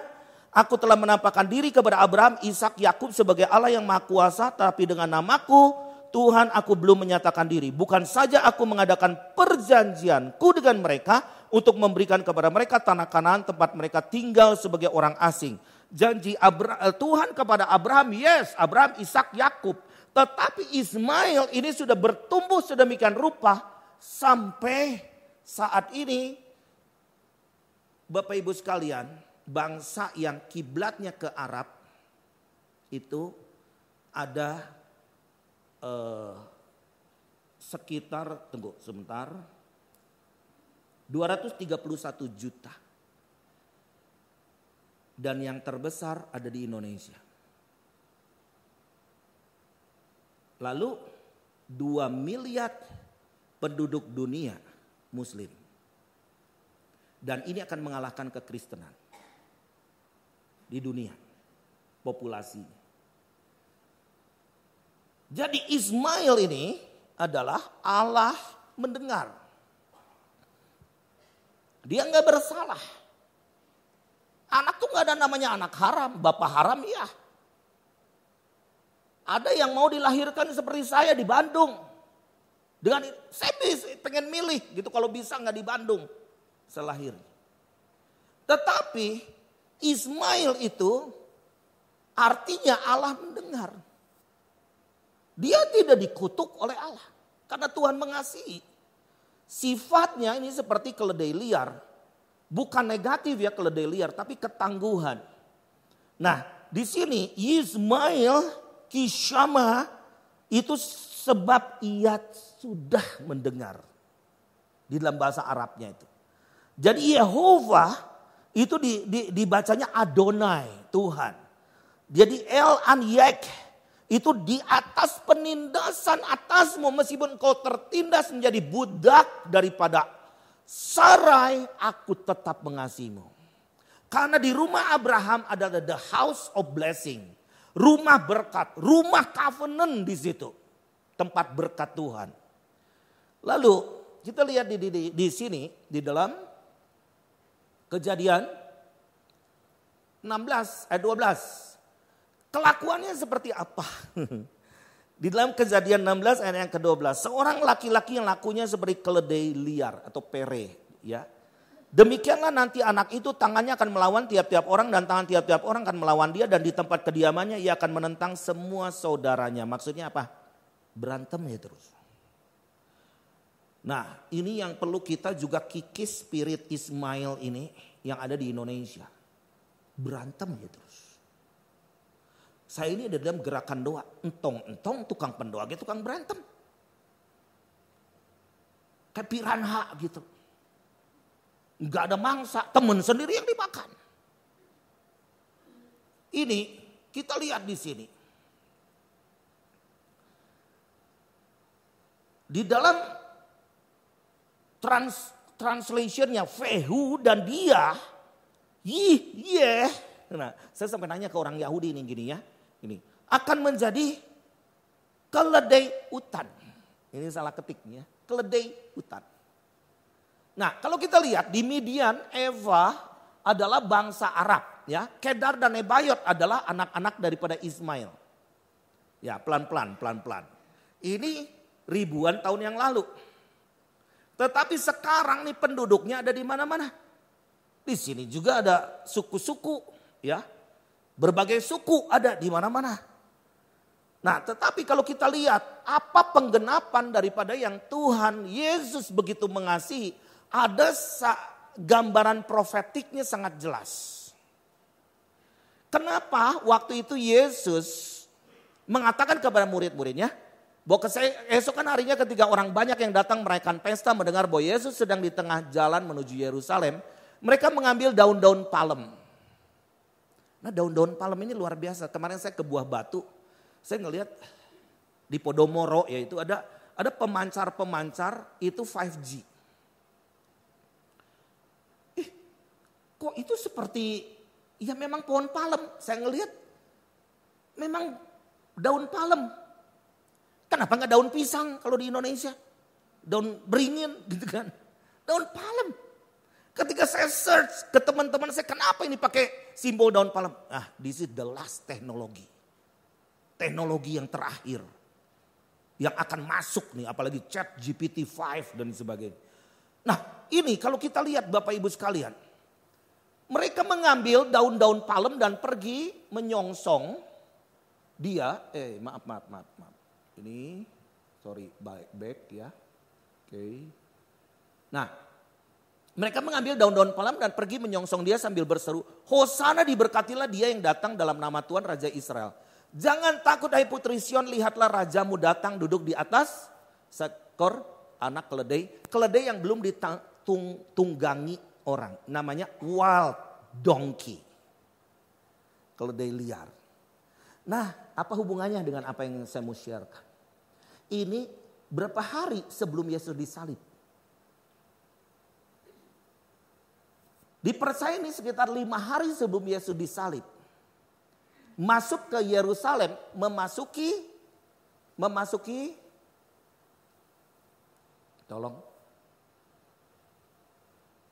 Aku telah menampakkan diri kepada Abraham, Ishak, Yakub sebagai Allah yang Maha Kuasa, tapi dengan namaku, Tuhan, aku belum menyatakan diri. Bukan saja aku mengadakan perjanjianku dengan mereka untuk memberikan kepada mereka tanah Kanaan tempat mereka tinggal sebagai orang asing. Janji Tuhan kepada Abraham, yes, Abraham, Ishak, Yakub. Tetapi Ismail ini sudah bertumbuh sedemikian rupa sampai saat ini, Bapak Ibu sekalian, bangsa yang kiblatnya ke Arab itu ada sekitar, tunggu sebentar, 231 juta. Dan yang terbesar ada di Indonesia. Lalu 2 miliar penduduk dunia Muslim. Dan ini akan mengalahkan kekristenan di dunia populasinya. Jadi Ismail ini adalah Allah mendengar. Dia nggak bersalah. Anak tuh nggak ada namanya anak haram, bapak haram ya. Ada yang mau dilahirkan seperti saya di Bandung. Dengan saya pengen milih gitu kalau bisa nggak di Bandung selahir. Tetapi Ismail itu artinya Allah mendengar. Dia tidak dikutuk oleh Allah karena Tuhan mengasihi. Sifatnya ini seperti keledai liar. Bukan negatif ya keledai liar tapi ketangguhan. Nah, di sini Ismail Kishama itu sebab ia sudah mendengar. Di dalam bahasa Arabnya itu. Jadi Yehova itu dibacanya Adonai, Tuhan. Jadi El Anyek itu di atas penindasan atasmu meskipun kau tertindas menjadi budak daripada Sarai, aku tetap mengasihimu. Karena di rumah Abraham adalah the house of blessing. Rumah berkat, rumah covenant di situ. Tempat berkat Tuhan. Lalu kita lihat di sini di dalam Kejadian 16 ayat 12. Kelakuannya seperti apa? Di dalam Kejadian 16 ayat yang ke-12. Seorang laki-laki yang lakunya seperti keledai liar atau pere. Ya. Demikianlah nanti anak itu tangannya akan melawan tiap-tiap orang dan tangan tiap-tiap orang akan melawan dia. Dan di tempat kediamannya ia akan menentang semua saudaranya. Maksudnya apa? Berantem ya terus. Nah ini yang perlu kita juga kikis spirit Ismail ini yang ada di Indonesia. Berantem ya terus. Saya ini ada dalam gerakan doa. Entong-entong tukang pendoa gitu, tukang berantem. Kayak piranha gitu. Enggak ada mangsa, teman sendiri yang dimakan. Ini kita lihat di sini. Di dalam translationnya Fehu dan dia, Nah, saya sampai nanya ke orang Yahudi ini gini ya. Ini akan menjadi keledai hutan. Ini salah ketiknya, keledai hutan. Nah, kalau kita lihat di Midian, Eva adalah bangsa Arab, ya. Kedar dan Nebayot adalah anak-anak daripada Ismail. Ya, pelan-pelan. Ini ribuan tahun yang lalu. Tetapi sekarang nih penduduknya ada di mana-mana. Di sini juga ada suku-suku, ya. Berbagai suku ada di mana-mana. Nah, tetapi kalau kita lihat apa penggenapan daripada yang Tuhan Yesus begitu mengasihi, ada gambaran profetiknya sangat jelas. Kenapa waktu itu Yesus mengatakan kepada murid-muridnya, bahwa esokan harinya ketika orang banyak yang datang merayakan pesta mendengar bahwa Yesus sedang di tengah jalan menuju Yerusalem, mereka mengambil daun-daun palem. Nah, daun-daun palem ini luar biasa. Kemarin saya ke Buah Batu, saya ngelihat di Podomoro yaitu ada pemancar-pemancar itu 5G. Kok itu seperti, ya memang pohon palem. Saya ngelihat memang daun palem. Kenapa nggak daun pisang kalau di Indonesia? Daun beringin gitu kan. Daun palem. Ketika saya search ke teman-teman saya, kenapa ini pakai simbol daun palem? Ah, this is the last teknologi. Teknologi yang terakhir. Yang akan masuk nih, apalagi ChatGPT 5 dan sebagainya. Nah ini kalau kita lihat Bapak Ibu sekalian. Mereka mengambil daun-daun palem dan pergi menyongsong dia. Maaf. Ini, sorry, back ya. Oke. Nah, mereka mengambil daun-daun palem dan pergi menyongsong dia sambil berseru, Hosana diberkatilah dia yang datang dalam nama Tuhan Raja Israel. Jangan takut hai putri Sion, lihatlah rajamu datang duduk di atas seekor anak keledai. Keledai yang belum ditunggangi orang, namanya wild donkey. Keledai liar. Nah, apa hubungannya dengan apa yang saya mau sharekan? Ini berapa hari sebelum Yesus disalib? Dipercaya ini sekitar 5 hari sebelum Yesus disalib. Masuk ke Yerusalem, memasuki tolong.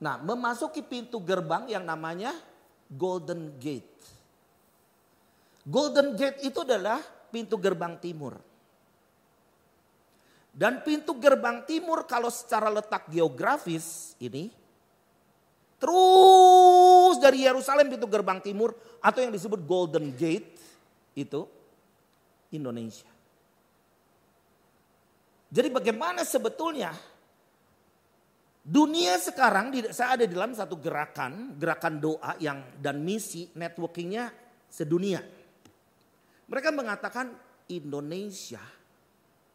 Nah, memasuki pintu gerbang yang namanya Golden Gate. Golden Gate itu adalah pintu gerbang timur. Dan pintu gerbang timur kalau secara letak geografis ini, terus dari Yerusalem pintu gerbang timur atau yang disebut Golden Gate itu Indonesia. Jadi bagaimana sebetulnya dunia sekarang, saya ada di dalam satu gerakan doa dan misi networkingnya sedunia. Mereka mengatakan Indonesia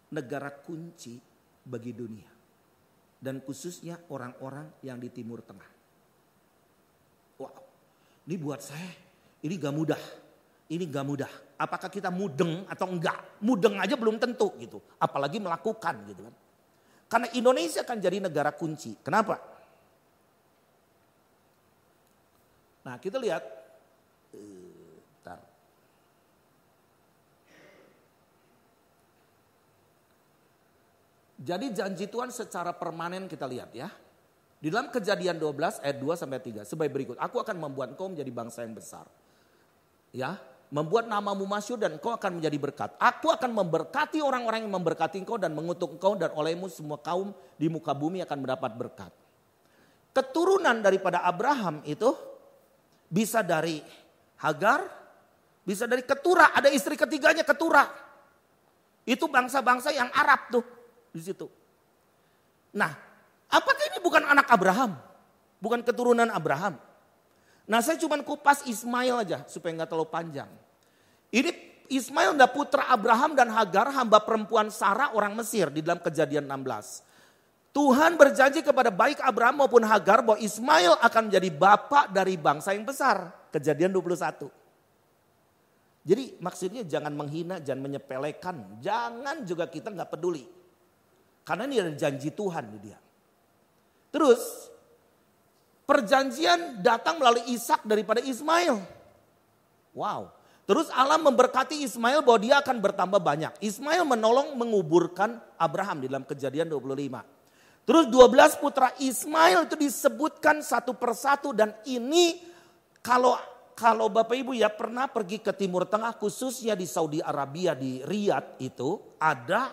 negara kunci bagi dunia. Dan khususnya orang-orang yang di Timur Tengah. Wow, ini buat saya, ini gak mudah. Apakah kita mudeng atau enggak? Mudeng aja belum tentu gitu. Apalagi melakukan gitu kan. Karena Indonesia akan jadi negara kunci. Kenapa? Nah kita lihat. Jadi janji Tuhan secara permanen kita lihat ya. Di dalam Kejadian 12 ayat 2 sampai 3 sebagai berikut. Aku akan membuat engkau menjadi bangsa yang besar. Ya, membuat namamu masyhur dan engkau akan menjadi berkat. Aku akan memberkati orang-orang yang memberkati engkau dan mengutuk engkau dan olehmu semua kaum di muka bumi akan mendapat berkat. Keturunan daripada Abraham itu bisa dari Hagar, bisa dari Ketura, ada istri ketiganya Ketura. Itu bangsa-bangsa yang Arab tuh di situ. Nah, apakah ini bukan anak Abraham? Bukan keturunan Abraham? Nah, saya cuma kupas Ismail aja supaya nggak terlalu panjang. Ini Ismail adalah putra Abraham dan Hagar, hamba perempuan Sarah orang Mesir di dalam Kejadian 16. Tuhan berjanji kepada baik Abraham maupun Hagar bahwa Ismail akan menjadi bapak dari bangsa yang besar. Kejadian 21. Jadi maksudnya jangan menghina, jangan menyepelekan. Jangan juga kita nggak peduli. Karena ini ada janji Tuhan di dia. Terus perjanjian datang melalui Ishak daripada Ismail. Wow. Terus Allah memberkati Ismail bahwa dia akan bertambah banyak. Ismail menolong menguburkan Abraham di dalam Kejadian 25. Terus 12 putra Ismail itu disebutkan satu persatu. Dan ini kalau Bapak Ibu ya pernah pergi ke Timur Tengah khususnya di Saudi Arabia di Riyadh itu ada,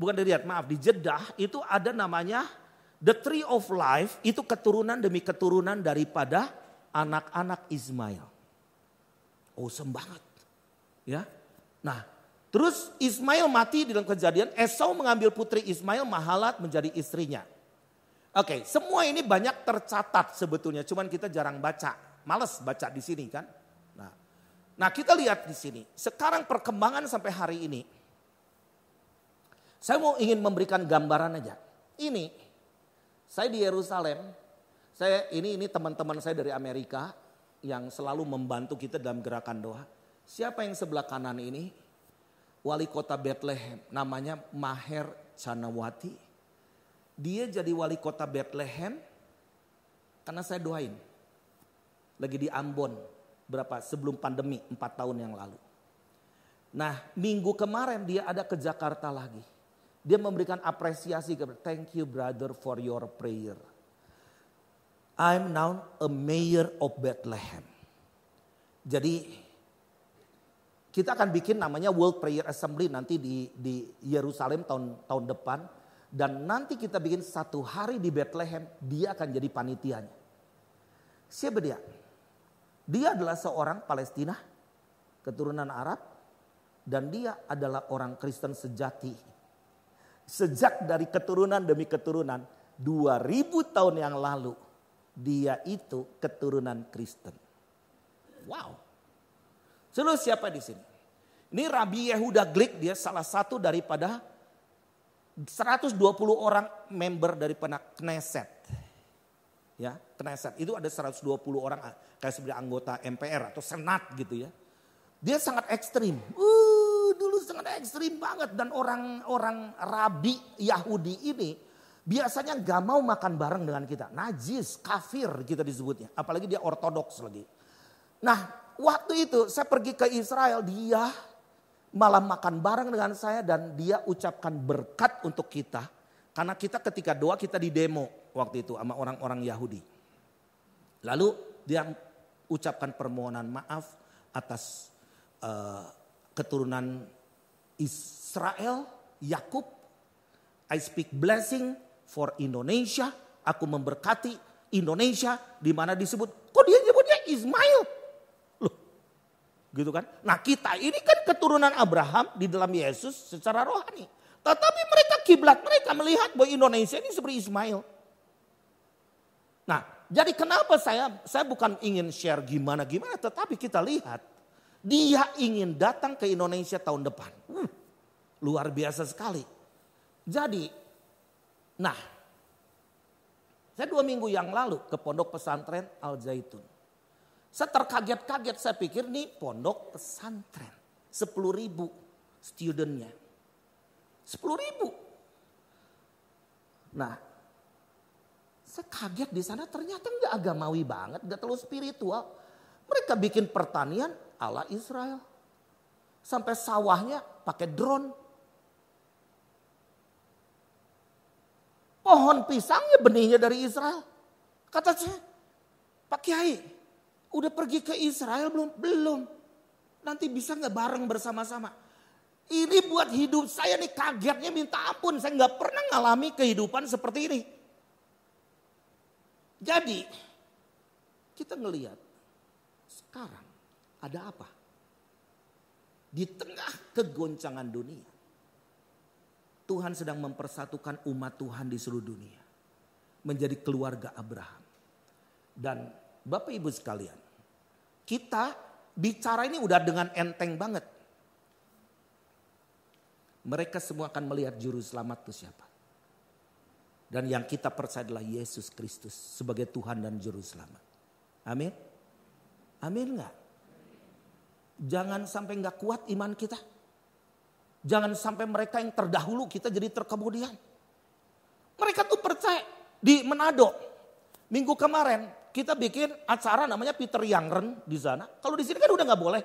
bukan di Riyadh maaf di Jeddah itu ada namanya The Tree of Life, itu keturunan demi keturunan daripada anak-anak Ismail. Awesome banget. Ya. Nah, terus Ismail mati di dalam Kejadian, Esau mengambil putri Ismail Mahalat menjadi istrinya. Oke, semua ini banyak tercatat sebetulnya, cuman kita jarang baca. Males baca di sini kan. Nah, kita lihat di sini. Sekarang perkembangan sampai hari ini. Saya ingin memberikan gambaran aja. Ini saya di Yerusalem. Ini teman-teman saya dari Amerika yang selalu membantu kita dalam gerakan doa. Siapa yang sebelah kanan ini? Wali kota Bethlehem, namanya Maher Chanawati. Dia jadi wali kota Bethlehem karena saya doain. Lagi di Ambon, sebelum pandemi 4 tahun yang lalu. Nah, minggu kemarin dia ada ke Jakarta lagi. Dia memberikan apresiasi kepada, thank you brother for your prayer. I'm now a mayor of Bethlehem. Jadi kita akan bikin namanya World Prayer Assembly nanti di Yerusalem tahun depan. Dan nanti kita bikin 1 hari di Bethlehem, dia akan jadi panitianya. Siapa dia? Dia adalah seorang Palestina, keturunan Arab. Dan dia adalah orang Kristen sejati. Sejak dari keturunan demi keturunan, 2000 tahun yang lalu, dia itu keturunan Kristen. Wow. Lalu siapa di sini? Ini Rabbi Yehuda Glick, dia salah satu daripada 120 orang member daripada Knesset. Ya, Knesset itu ada 120 orang kayak seperti anggota MPR atau Senat gitu ya. Dia sangat ekstrim. Dulu sangat ekstrim banget. Dan orang rabi Yahudi ini biasanya gak mau makan bareng dengan kita. Najis, kafir kita disebutnya. Apalagi dia ortodoks lagi. Nah waktu itu saya pergi ke Israel, dia malah makan bareng dengan saya dan dia ucapkan berkat untuk kita. Karena kita ketika doa kita di demo waktu itu sama orang-orang Yahudi. Lalu dia ucapkan permohonan maaf atas keturunan Israel, Yakub. I speak blessing for Indonesia. Aku memberkati Indonesia di mana disebut. Kok dia nyebutnya Ismail? Loh, gitu kan? Nah kita ini kan keturunan Abraham di dalam Yesus secara rohani. Tetapi mereka kiblat mereka melihat bahwa Indonesia ini seperti Ismail. Nah jadi kenapa saya bukan ingin share gimana-gimana, tetapi kita lihat. Dia ingin datang ke Indonesia tahun depan. Luar biasa sekali. Jadi, nah, saya 2 minggu yang lalu ke pondok pesantren Al Zaitun. Saya terkaget-kaget, saya pikir nih pondok pesantren. 10.000 studentnya. 10.000. Nah, saya kaget di sana ternyata nggak agamawi banget, nggak terlalu spiritual. Mereka bikin pertanian ala Israel. Sampai sawahnya pakai drone. Pohon pisangnya benihnya dari Israel. Kata saya, Pak Kiai, udah pergi ke Israel belum? Belum. Nanti bisa gak bareng bersama-sama? Ini buat hidup saya nih kagetnya minta ampun. Saya gak pernah ngalami kehidupan seperti ini. Jadi kita ngelihat sekarang ada apa? Di tengah kegoncangan dunia, Tuhan sedang mempersatukan umat Tuhan di seluruh dunia. Menjadi keluarga Abraham. Dan Bapak Ibu sekalian, kita bicara ini udah dengan enteng banget. Mereka semua akan melihat juru selamat itu siapa. Dan yang kita percaya adalah Yesus Kristus sebagai Tuhan dan juru selamat. Amin. Amin enggak? Jangan sampai enggak kuat iman kita. Jangan sampai mereka yang terdahulu kita jadi terkemudian. Mereka tuh percaya. Di Manado, minggu kemarin kita bikin acara namanya Peter Yangren di sana. Kalau di sini kan udah enggak boleh.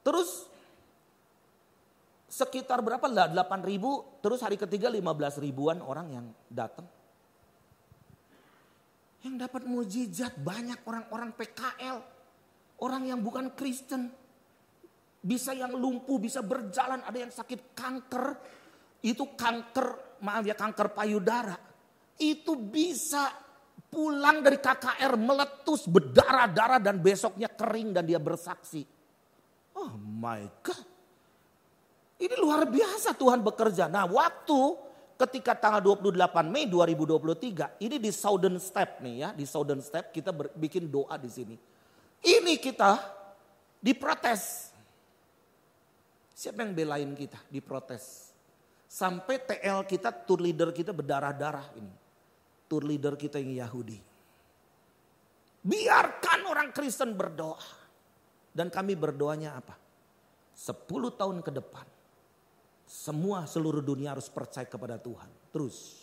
Terus sekitar berapa? 8.000, terus hari ketiga 15.000-an orang yang datang. Yang dapat mujizat banyak orang-orang PKL. Orang yang bukan Kristen. Bisa yang lumpuh, bisa berjalan. Ada yang sakit kanker. Itu kanker, maaf ya, kanker payudara. Itu bisa pulang dari KKR meletus, berdarah-darah dan besoknya kering dan dia bersaksi. Oh my God. Ini luar biasa Tuhan bekerja. Nah waktu ketika tanggal 28 Mei 2023, ini di Southern Step nih ya. Di Southern Step kita bikin doa di sini. Ini kita diprotes. Siapa yang belain kita? Diprotes. Sampai TL kita, tour leader kita berdarah-darah ini. Tour leader kita yang Yahudi. Biarkan orang Kristen berdoa. Dan kami berdoanya apa? 10 tahun ke depan. Semua seluruh dunia harus percaya kepada Tuhan. Terus.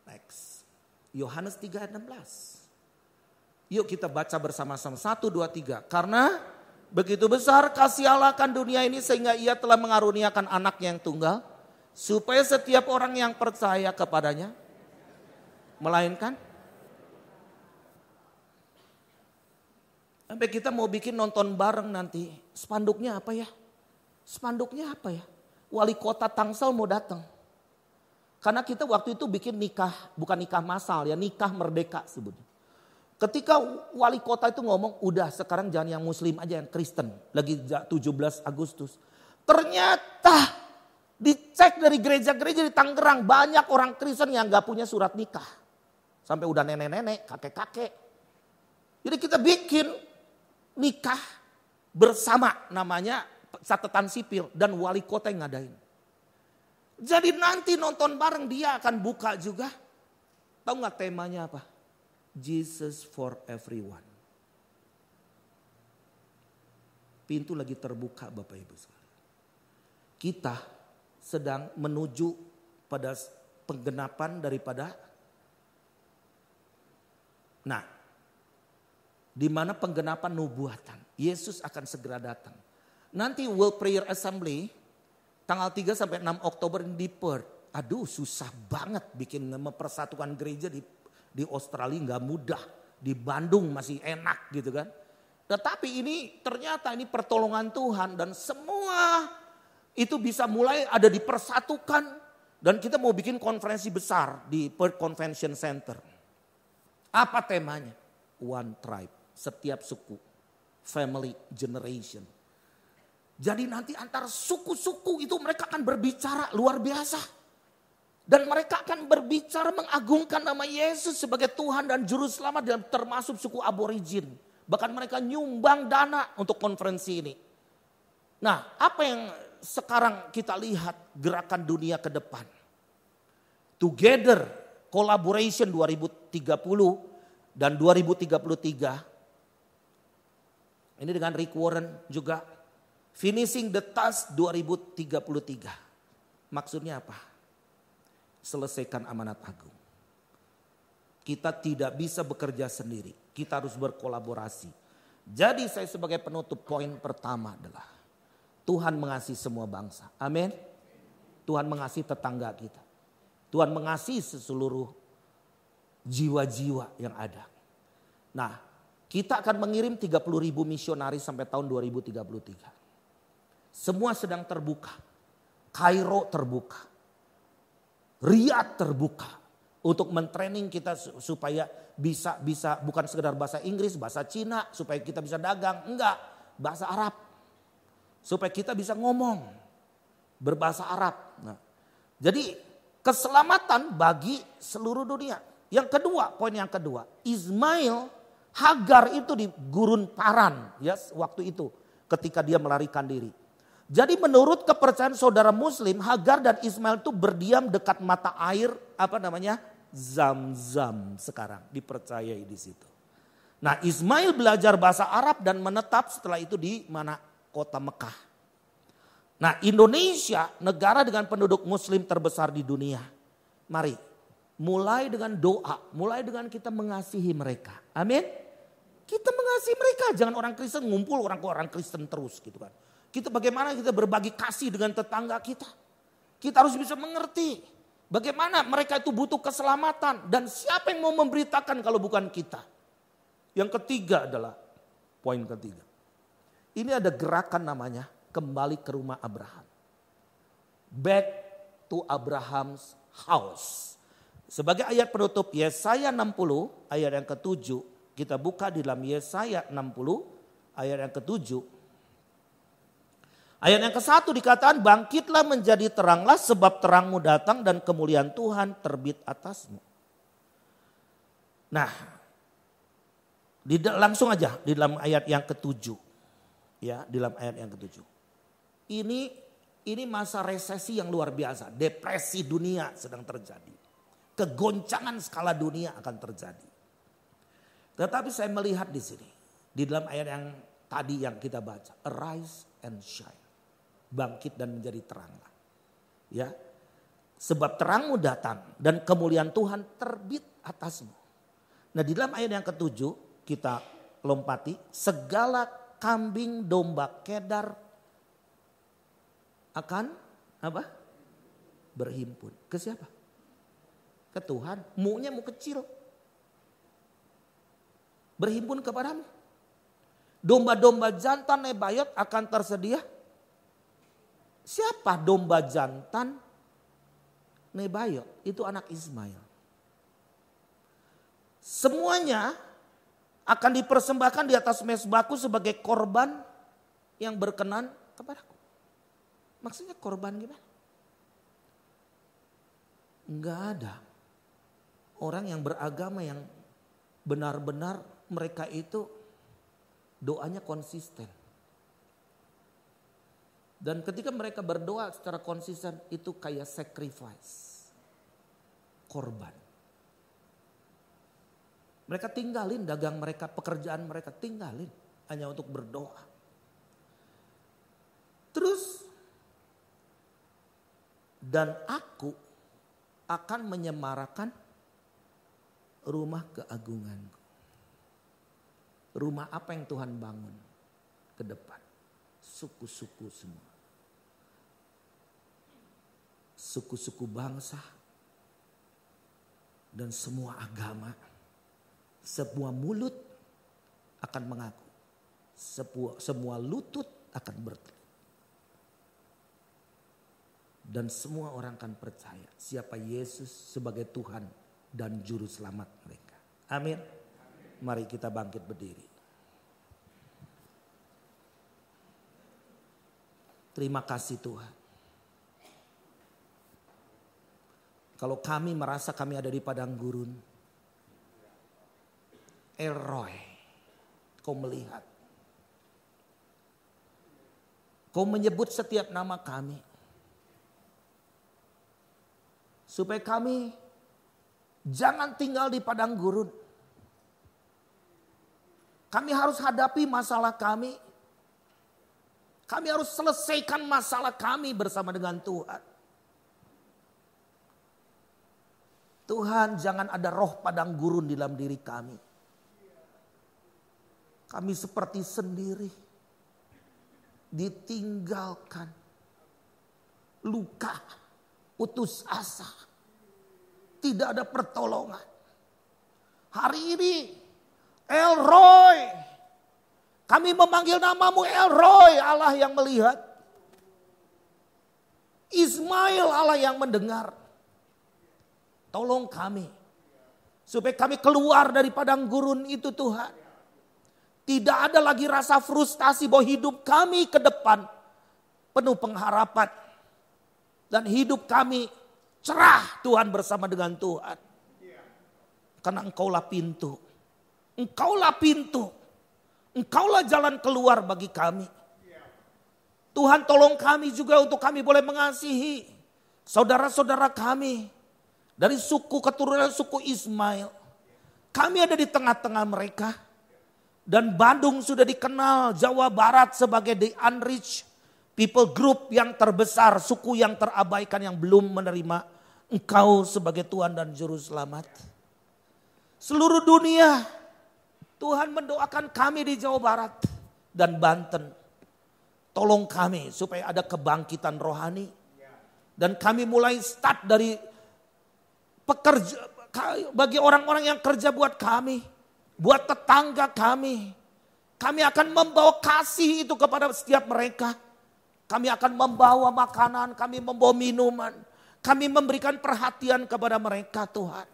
Next. Yohanes 3 ayat 16. Yuk kita baca bersama-sama. 1, 2, 3. Karena begitu besar kasih Allah akan dunia ini sehingga ia telah mengaruniakan anaknya yang tunggal. Supaya setiap orang yang percaya kepadanya. Melainkan. Sampai kita mau bikin nonton bareng nanti. Spanduknya apa ya? Spanduknya apa ya? Wali kota Tangsel mau datang. Karena kita waktu itu bikin nikah. Bukan nikah massal ya. Nikah merdeka sebutnya. Ketika wali kota itu ngomong, udah sekarang jangan yang muslim aja, yang Kristen. Lagi 17 Agustus. Ternyata dicek dari gereja-gereja di Tangerang. Banyak orang Kristen yang gak punya surat nikah. Sampai udah nenek-nenek, kakek-kakek. Jadi kita bikin nikah bersama namanya catatan sipil. Dan wali kota yang ngadain. Jadi nanti nonton bareng dia akan buka juga. Tahu gak temanya apa? Jesus for everyone. Pintu lagi terbuka Bapak Ibu sekalian. Kita sedang menuju pada penggenapan daripada. Nah, di mana penggenapan nubuatan. Yesus akan segera datang. Nanti World Prayer Assembly tanggal 3 sampai 6 Oktober di Perth. Aduh, susah banget bikin mempersatukan gereja di Australia, nggak mudah. Di Bandung masih enak gitu kan. Tetapi ini ternyata ini pertolongan Tuhan dan semua itu bisa mulai ada dipersatukan. Dan kita mau bikin konferensi besar di Perth Convention Center. Apa temanya? One tribe, setiap suku, family, generation. Jadi nanti antar suku-suku itu mereka akan berbicara luar biasa. Dan mereka akan berbicara mengagungkan nama Yesus sebagai Tuhan dan Juru Selamat dan termasuk suku aborigin. Bahkan mereka nyumbang dana untuk konferensi ini. Nah, apa yang sekarang kita lihat gerakan dunia ke depan? Together Collaboration 2030 dan 2033. Ini dengan Rick Warren juga. Finishing the Task 2033. Maksudnya apa? Selesaikan amanat agung. Kita tidak bisa bekerja sendiri. Kita harus berkolaborasi. Jadi saya sebagai penutup poin pertama adalah Tuhan mengasihi semua bangsa. Amin. Tuhan mengasihi tetangga kita. Tuhan mengasihi seluruh jiwa-jiwa yang ada. Nah, kita akan mengirim 30.000 misionaris sampai tahun 2033. Semua sedang terbuka. Kairo terbuka. Riyadh terbuka. Untuk mentraining kita supaya bisa bukan sekedar bahasa Inggris, bahasa Cina. Supaya kita bisa dagang. Enggak, bahasa Arab. Supaya kita bisa ngomong. Berbahasa Arab. Nah, jadi keselamatan bagi seluruh dunia. Yang kedua, poin yang kedua. Ismail, Hagar itu di gurun Paran. Ya, waktu itu ketika dia melarikan diri. Jadi menurut kepercayaan saudara Muslim, Hagar dan Ismail itu berdiam dekat mata air, Zam-Zam sekarang dipercayai di situ. Nah, Ismail belajar bahasa Arab dan menetap setelah itu di mana? Kota Mekah. Nah, Indonesia negara dengan penduduk Muslim terbesar di dunia. Mari mulai dengan doa, mulai dengan kita mengasihi mereka. Amin. Kita mengasihi mereka, jangan orang Kristen ngumpul orang Kristen terus gitu kan. Kita bagaimana kita berbagi kasih dengan tetangga kita. Kita harus bisa mengerti bagaimana mereka itu butuh keselamatan. Dan siapa yang mau memberitakan kalau bukan kita. Yang ketiga adalah poin ketiga. Ini ada gerakan namanya kembali ke rumah Abraham. Back to Abraham's house. Sebagai ayat penutup Yesaya 60 ayat yang ke-7. Kita buka di dalam Yesaya 60 ayat yang ke-7. Ayat yang ke-1 dikatakan, bangkitlah menjadi teranglah sebab terangmu datang dan kemuliaan Tuhan terbit atasmu. Nah, langsung aja di dalam ayat yang ke-7. Ya, di dalam ayat yang ke-7. Ini masa resesi yang luar biasa. Depresi dunia sedang terjadi. Kegoncangan skala dunia akan terjadi. Tetapi saya melihat di sini. Di dalam ayat yang tadi yang kita baca. Arise and shine. Bangkit dan menjadi teranglah. Ya. Sebab terangmu datang dan kemuliaan Tuhan terbit atasmu. Nah, di dalam ayat yang ke-7 kita lompati, segala kambing domba kedar akan apa? Berhimpun. Ke siapa? Ke Tuhan. Mu-nya mu kecil. Berhimpun kepadamu. Domba-domba jantan Nebayot akan tersedia. Siapa domba jantan Nebayot? Itu anak Ismail. Semuanya akan dipersembahkan di atas mezbahku sebagai korban yang berkenan kepadaku. Maksudnya korban gimana? Enggak ada orang yang beragama yang benar-benar mereka itu doanya konsisten. Dan ketika mereka berdoa secara konsisten itu kayak sacrifice. Korban. Mereka tinggalin dagang mereka, pekerjaan mereka tinggalin hanya untuk berdoa. Terus, dan aku akan menyemarakan rumah keagunganku. Rumah apa yang Tuhan bangun ke depan? Suku-suku semua. Suku-suku bangsa dan semua agama. Semua mulut akan mengaku. Semua lutut akan bertelut. Dan semua orang akan percaya siapa Yesus sebagai Tuhan dan Juru Selamat mereka. Amin. Mari kita bangkit berdiri. Terima kasih Tuhan. Kalau kami merasa kami ada di padang gurun, El Roi, kau melihat. Kau menyebut setiap nama kami. Supaya kami jangan tinggal di padang gurun. Kami harus hadapi masalah kami. Kami harus selesaikan masalah kami bersama dengan Tuhan. Tuhan, jangan ada roh padang gurun di dalam diri kami. Kami seperti sendiri. Ditinggalkan. Luka. Putus asa. Tidak ada pertolongan. Hari ini El Roi. Kami memanggil namamu El Roi, Allah yang melihat. Ismail, Allah yang mendengar. Tolong kami. Supaya kami keluar dari padang gurun itu Tuhan. Tidak ada lagi rasa frustasi bahwa hidup kami ke depan penuh pengharapan. Dan hidup kami cerah Tuhan bersama dengan Tuhan. Karena Engkaulah pintu. Engkaulah pintu. Engkaulah jalan keluar bagi kami. Tuhan tolong kami juga untuk kami boleh mengasihi saudara-saudara kami. Dari suku keturunan suku Ismail. Kami ada di tengah-tengah mereka. Dan Bandung sudah dikenal Jawa Barat sebagai the unreached people group yang terbesar. Suku yang terabaikan yang belum menerima Engkau sebagai Tuhan dan Juru Selamat. Seluruh dunia Tuhan mendoakan kami di Jawa Barat dan Banten. Tolong kami supaya ada kebangkitan rohani. Dan kami mulai start dari pekerja bagi orang-orang yang kerja buat kami. Buat tetangga kami. Kami akan membawa kasih itu kepada setiap mereka. Kami akan membawa makanan, kami membawa minuman. Kami memberikan perhatian kepada mereka Tuhan.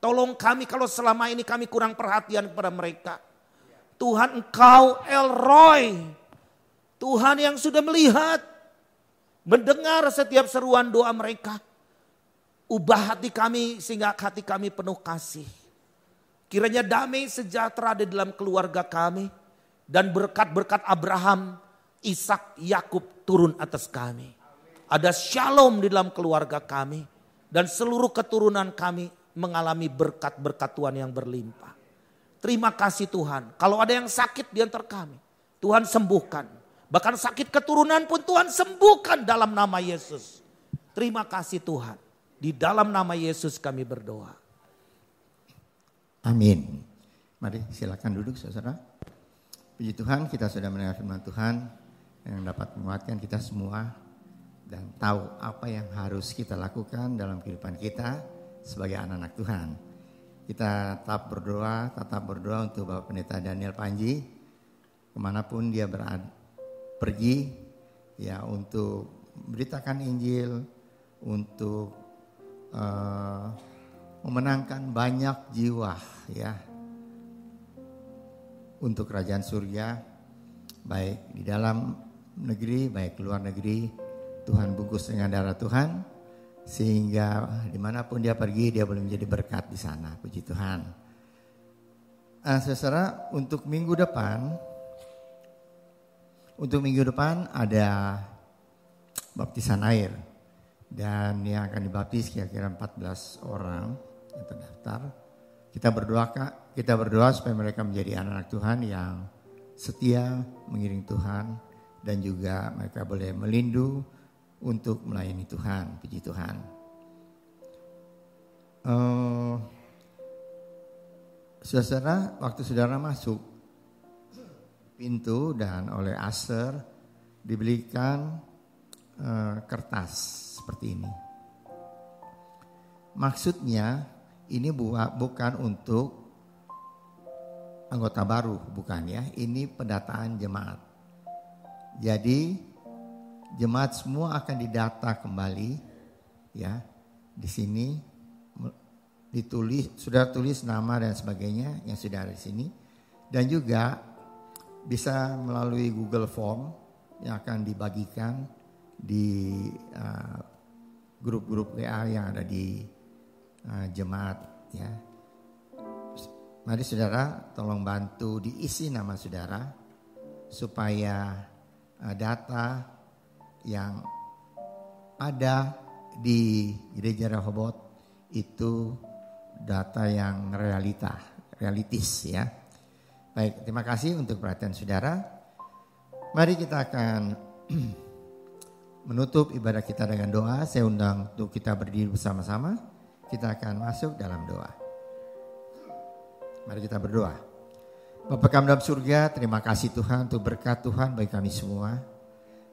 Tolong kami kalau selama ini kami kurang perhatian kepada mereka. Tuhan Engkau El Roi. Tuhan yang sudah melihat. Mendengar setiap seruan doa mereka. Ubah hati kami sehingga hati kami penuh kasih. Kiranya damai sejahtera di dalam keluarga kami. Dan berkat-berkat Abraham, Ishak, Yakub turun atas kami. Ada shalom di dalam keluarga kami. Dan seluruh keturunan kami mengalami berkat-berkat Tuhan yang berlimpah. Terima kasih Tuhan. Kalau ada yang sakit di antara kami, Tuhan sembuhkan. Bahkan sakit keturunan pun Tuhan sembuhkan dalam nama Yesus. Terima kasih Tuhan. Di dalam nama Yesus kami berdoa. Amin. Mari silakan duduk saudara. Puji Tuhan kita sudah mendengar firman Tuhan yang dapat menguatkan kita semua. Dan tahu apa yang harus kita lakukan dalam kehidupan kita sebagai anak-anak Tuhan. Kita tetap berdoa untuk Bapak Pendeta Daniel Panji. Kemanapun dia pergi ya untuk memberitakan Injil. Untuk memenangkan banyak jiwa ya. Untuk kerajaan surga. Baik di dalam negeri, baik luar negeri. Tuhan bungkus dengan darah Tuhan. Sehingga dimanapun dia pergi dia boleh menjadi berkat di sana. Puji Tuhan. Saudara untuk minggu depan. Untuk minggu depan ada baptisan air. Dan yang akan dibaptis kira-kira 14 orang yang terdaftar. Kita berdoa supaya mereka menjadi anak-anak Tuhan yang setia mengiring Tuhan. dan juga mereka boleh melindu untuk melayani Tuhan. Puji Tuhan. Saudara, waktu saudara masuk pintu dan oleh usher diberikan kertas seperti ini. Maksudnya ini bukan untuk anggota baru, bukan ya. Ini pendataan jemaat. Jadi jemaat semua akan didata kembali ya. Di sini ditulis, sudah tulis nama dan sebagainya yang sudah ada di sini, dan juga bisa melalui Google Form yang akan dibagikan di grup-grup WA yang ada di jemaat ya. Mari saudara tolong bantu diisi nama saudara supaya data yang ada di Gereja Rehoboth itu data yang realitis ya. Baik, terima kasih untuk perhatian saudara. Mari kita akan menutup ibadah kita dengan doa. Saya undang untuk kita berdiri bersama-sama. Kita akan masuk dalam doa. Mari kita berdoa. Bapa kami dalam surga, terima kasih Tuhan untuk berkat Tuhan bagi kami semua.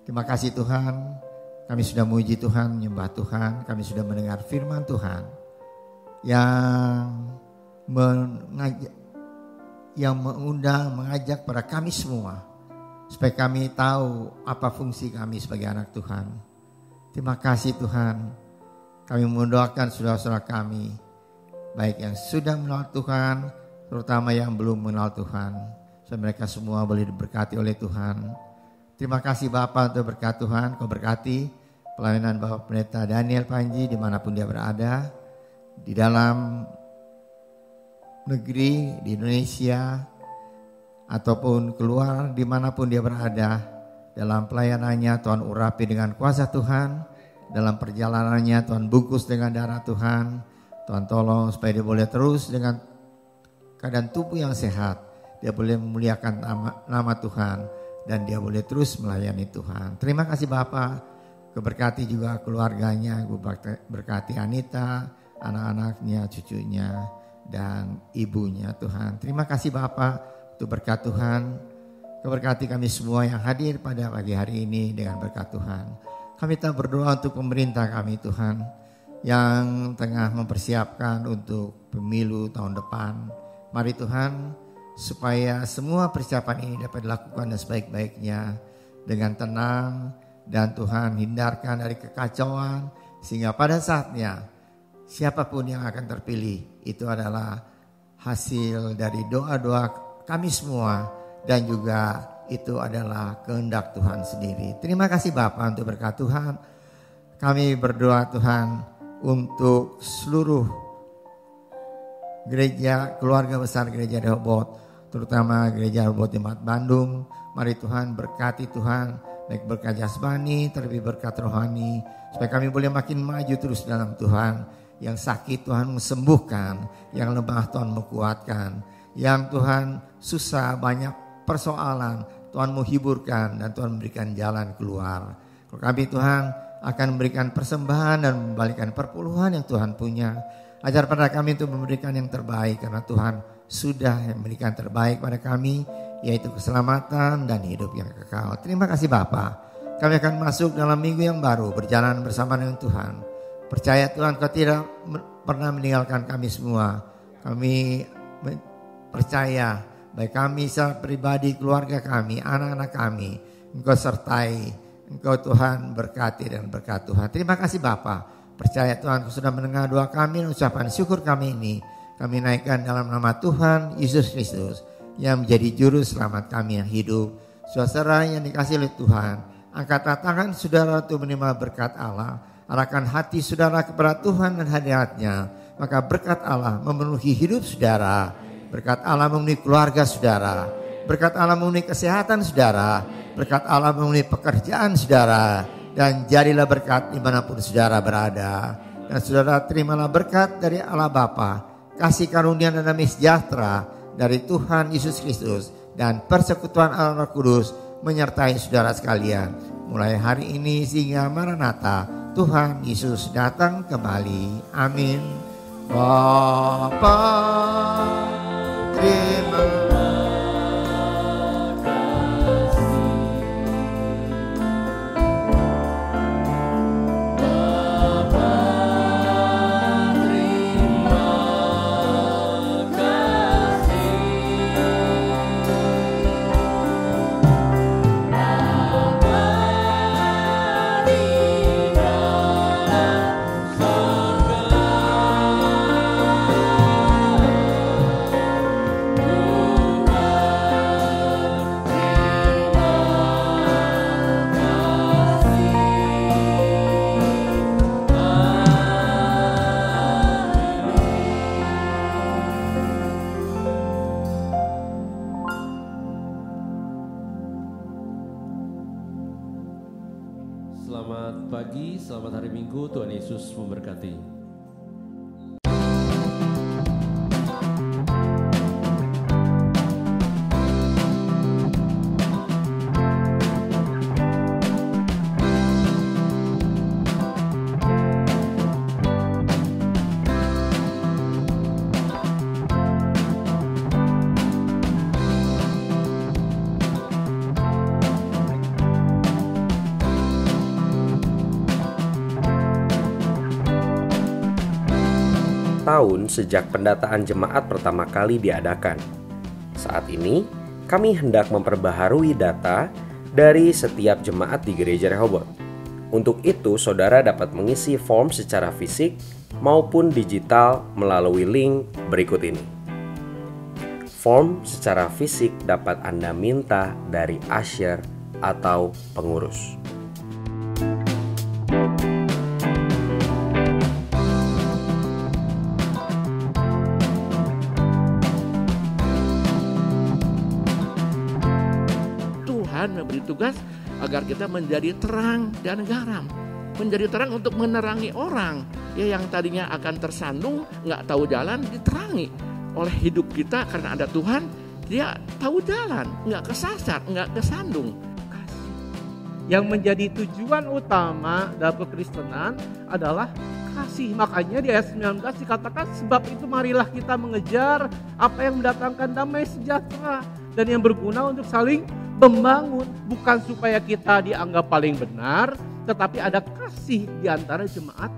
Terima kasih Tuhan, kami sudah memuji Tuhan, menyembah Tuhan, kami sudah mendengar firman Tuhan yang mengajak pada kami semua supaya kami tahu apa fungsi kami sebagai anak Tuhan. Terima kasih Tuhan. Kami mendoakan saudara-saudara kami, baik yang sudah mengenal Tuhan, terutama yang belum mengenal Tuhan, supaya mereka semua boleh diberkati oleh Tuhan. Terima kasih Bapa untuk berkat Tuhan. Kau berkati pelayanan Bapak Pendeta Daniel Panji dimanapun dia berada, di dalam negeri, di Indonesia, ataupun keluar dimanapun dia berada. Dalam pelayanannya Tuhan urapi dengan kuasa Tuhan. Dalam perjalanannya Tuhan bungkus dengan darah Tuhan. Tuhan tolong supaya dia boleh terus dengan keadaan tubuh yang sehat. Dia boleh memuliakan nama Tuhan. Dan dia boleh terus melayani Tuhan. Terima kasih Bapak. Keberkati juga keluarganya. Berkati Anita, anak-anaknya, cucunya, dan ibunya Tuhan. Terima kasih Bapak untuk berkat Tuhan. Keberkati kami semua yang hadir pada pagi hari ini dengan berkat Tuhan. Kami tak berdoa untuk pemerintah kami Tuhan, yang tengah mempersiapkan untuk pemilu tahun depan. Mari Tuhan, supaya semua persiapan ini dapat dilakukan dengan sebaik-baiknya, dengan tenang, dan Tuhan hindarkan dari kekacauan, sehingga pada saatnya siapapun yang akan terpilih itu adalah hasil dari doa-doa kami semua, dan juga itu adalah kehendak Tuhan sendiri. Terima kasih Bapa untuk berkat Tuhan. Kami berdoa Tuhan untuk seluruh gereja, keluarga besar Gereja Rehoboth, terutama Gereja Rehoboth Jemaat Bandung. Mari Tuhan berkati Tuhan, baik berkat jasmani, terlebih berkat rohani, supaya kami boleh makin maju terus dalam Tuhan. Yang sakit Tuhan sembuhkan, yang lemah Tuhan menguatkan, yang Tuhan susah banyak persoalan Tuhan menghiburkan, dan Tuhan memberikan jalan keluar. Kami Tuhan akan memberikan persembahan dan membalikan perpuluhan yang Tuhan punya. Ajar pada kami untuk memberikan yang terbaik, karena Tuhan sudah memberikan terbaik pada kami, yaitu keselamatan dan hidup yang kekal. Terima kasih Bapa. Kami akan masuk dalam minggu yang baru, berjalan bersama dengan Tuhan. Percaya Tuhan Kau tidak pernah meninggalkan kami semua. Kami percaya baik kami secara pribadi, keluarga kami, anak-anak kami, Engkau sertai, Engkau Tuhan berkati dan berkat Tuhan. Terima kasih Bapa. Percaya Tuhan Kau sudah mendengar doa kami dan ucapan syukur kami ini. Kami naikkan dalam nama Tuhan Yesus Kristus yang menjadi juru selamat kami yang hidup. Saudara yang dikasihi oleh Tuhan, angkatlah tangan saudara untuk menerima berkat Allah. Arahkan hati saudara kepada Tuhan dan hadiratnya. Maka berkat Allah memenuhi hidup saudara. Berkat Allah memenuhi keluarga saudara. Berkat Allah memenuhi kesehatan saudara. Berkat Allah memenuhi pekerjaan saudara. Dan jadilah berkat dimanapun saudara berada. Dan saudara terimalah berkat dari Allah Bapa, kasih karunia dan damai sejahtera dari Tuhan Yesus Kristus, dan persekutuan Allah Roh Kudus menyertai saudara sekalian. Mulai hari ini sehingga Maranatha, Tuhan Yesus datang kembali. Amin. Bapa, terima Selamat pagi, selamat hari Minggu, Tuhan Yesus memberkati. Tahun sejak pendataan jemaat pertama kali diadakan. Saat ini, kami hendak memperbaharui data dari setiap jemaat di Gereja Rehoboth. Untuk itu, saudara dapat mengisi form secara fisik maupun digital melalui link berikut ini. Form secara fisik dapat Anda minta dari usher atau pengurus. Memberi tugas agar kita menjadi terang dan garam, menjadi terang untuk menerangi orang ya yang tadinya akan tersandung, nggak tahu jalan, diterangi oleh hidup kita karena ada Tuhan. Dia tahu jalan, nggak kesasar, nggak kesandung. Yang menjadi tujuan utama dalam kekristenan adalah kasih. Makanya di ayat 19 dikatakan, sebab itu marilah kita mengejar apa yang mendatangkan damai sejahtera dan yang berguna untuk saling membangun, bukan supaya kita dianggap paling benar, tetapi ada kasih di antara jemaat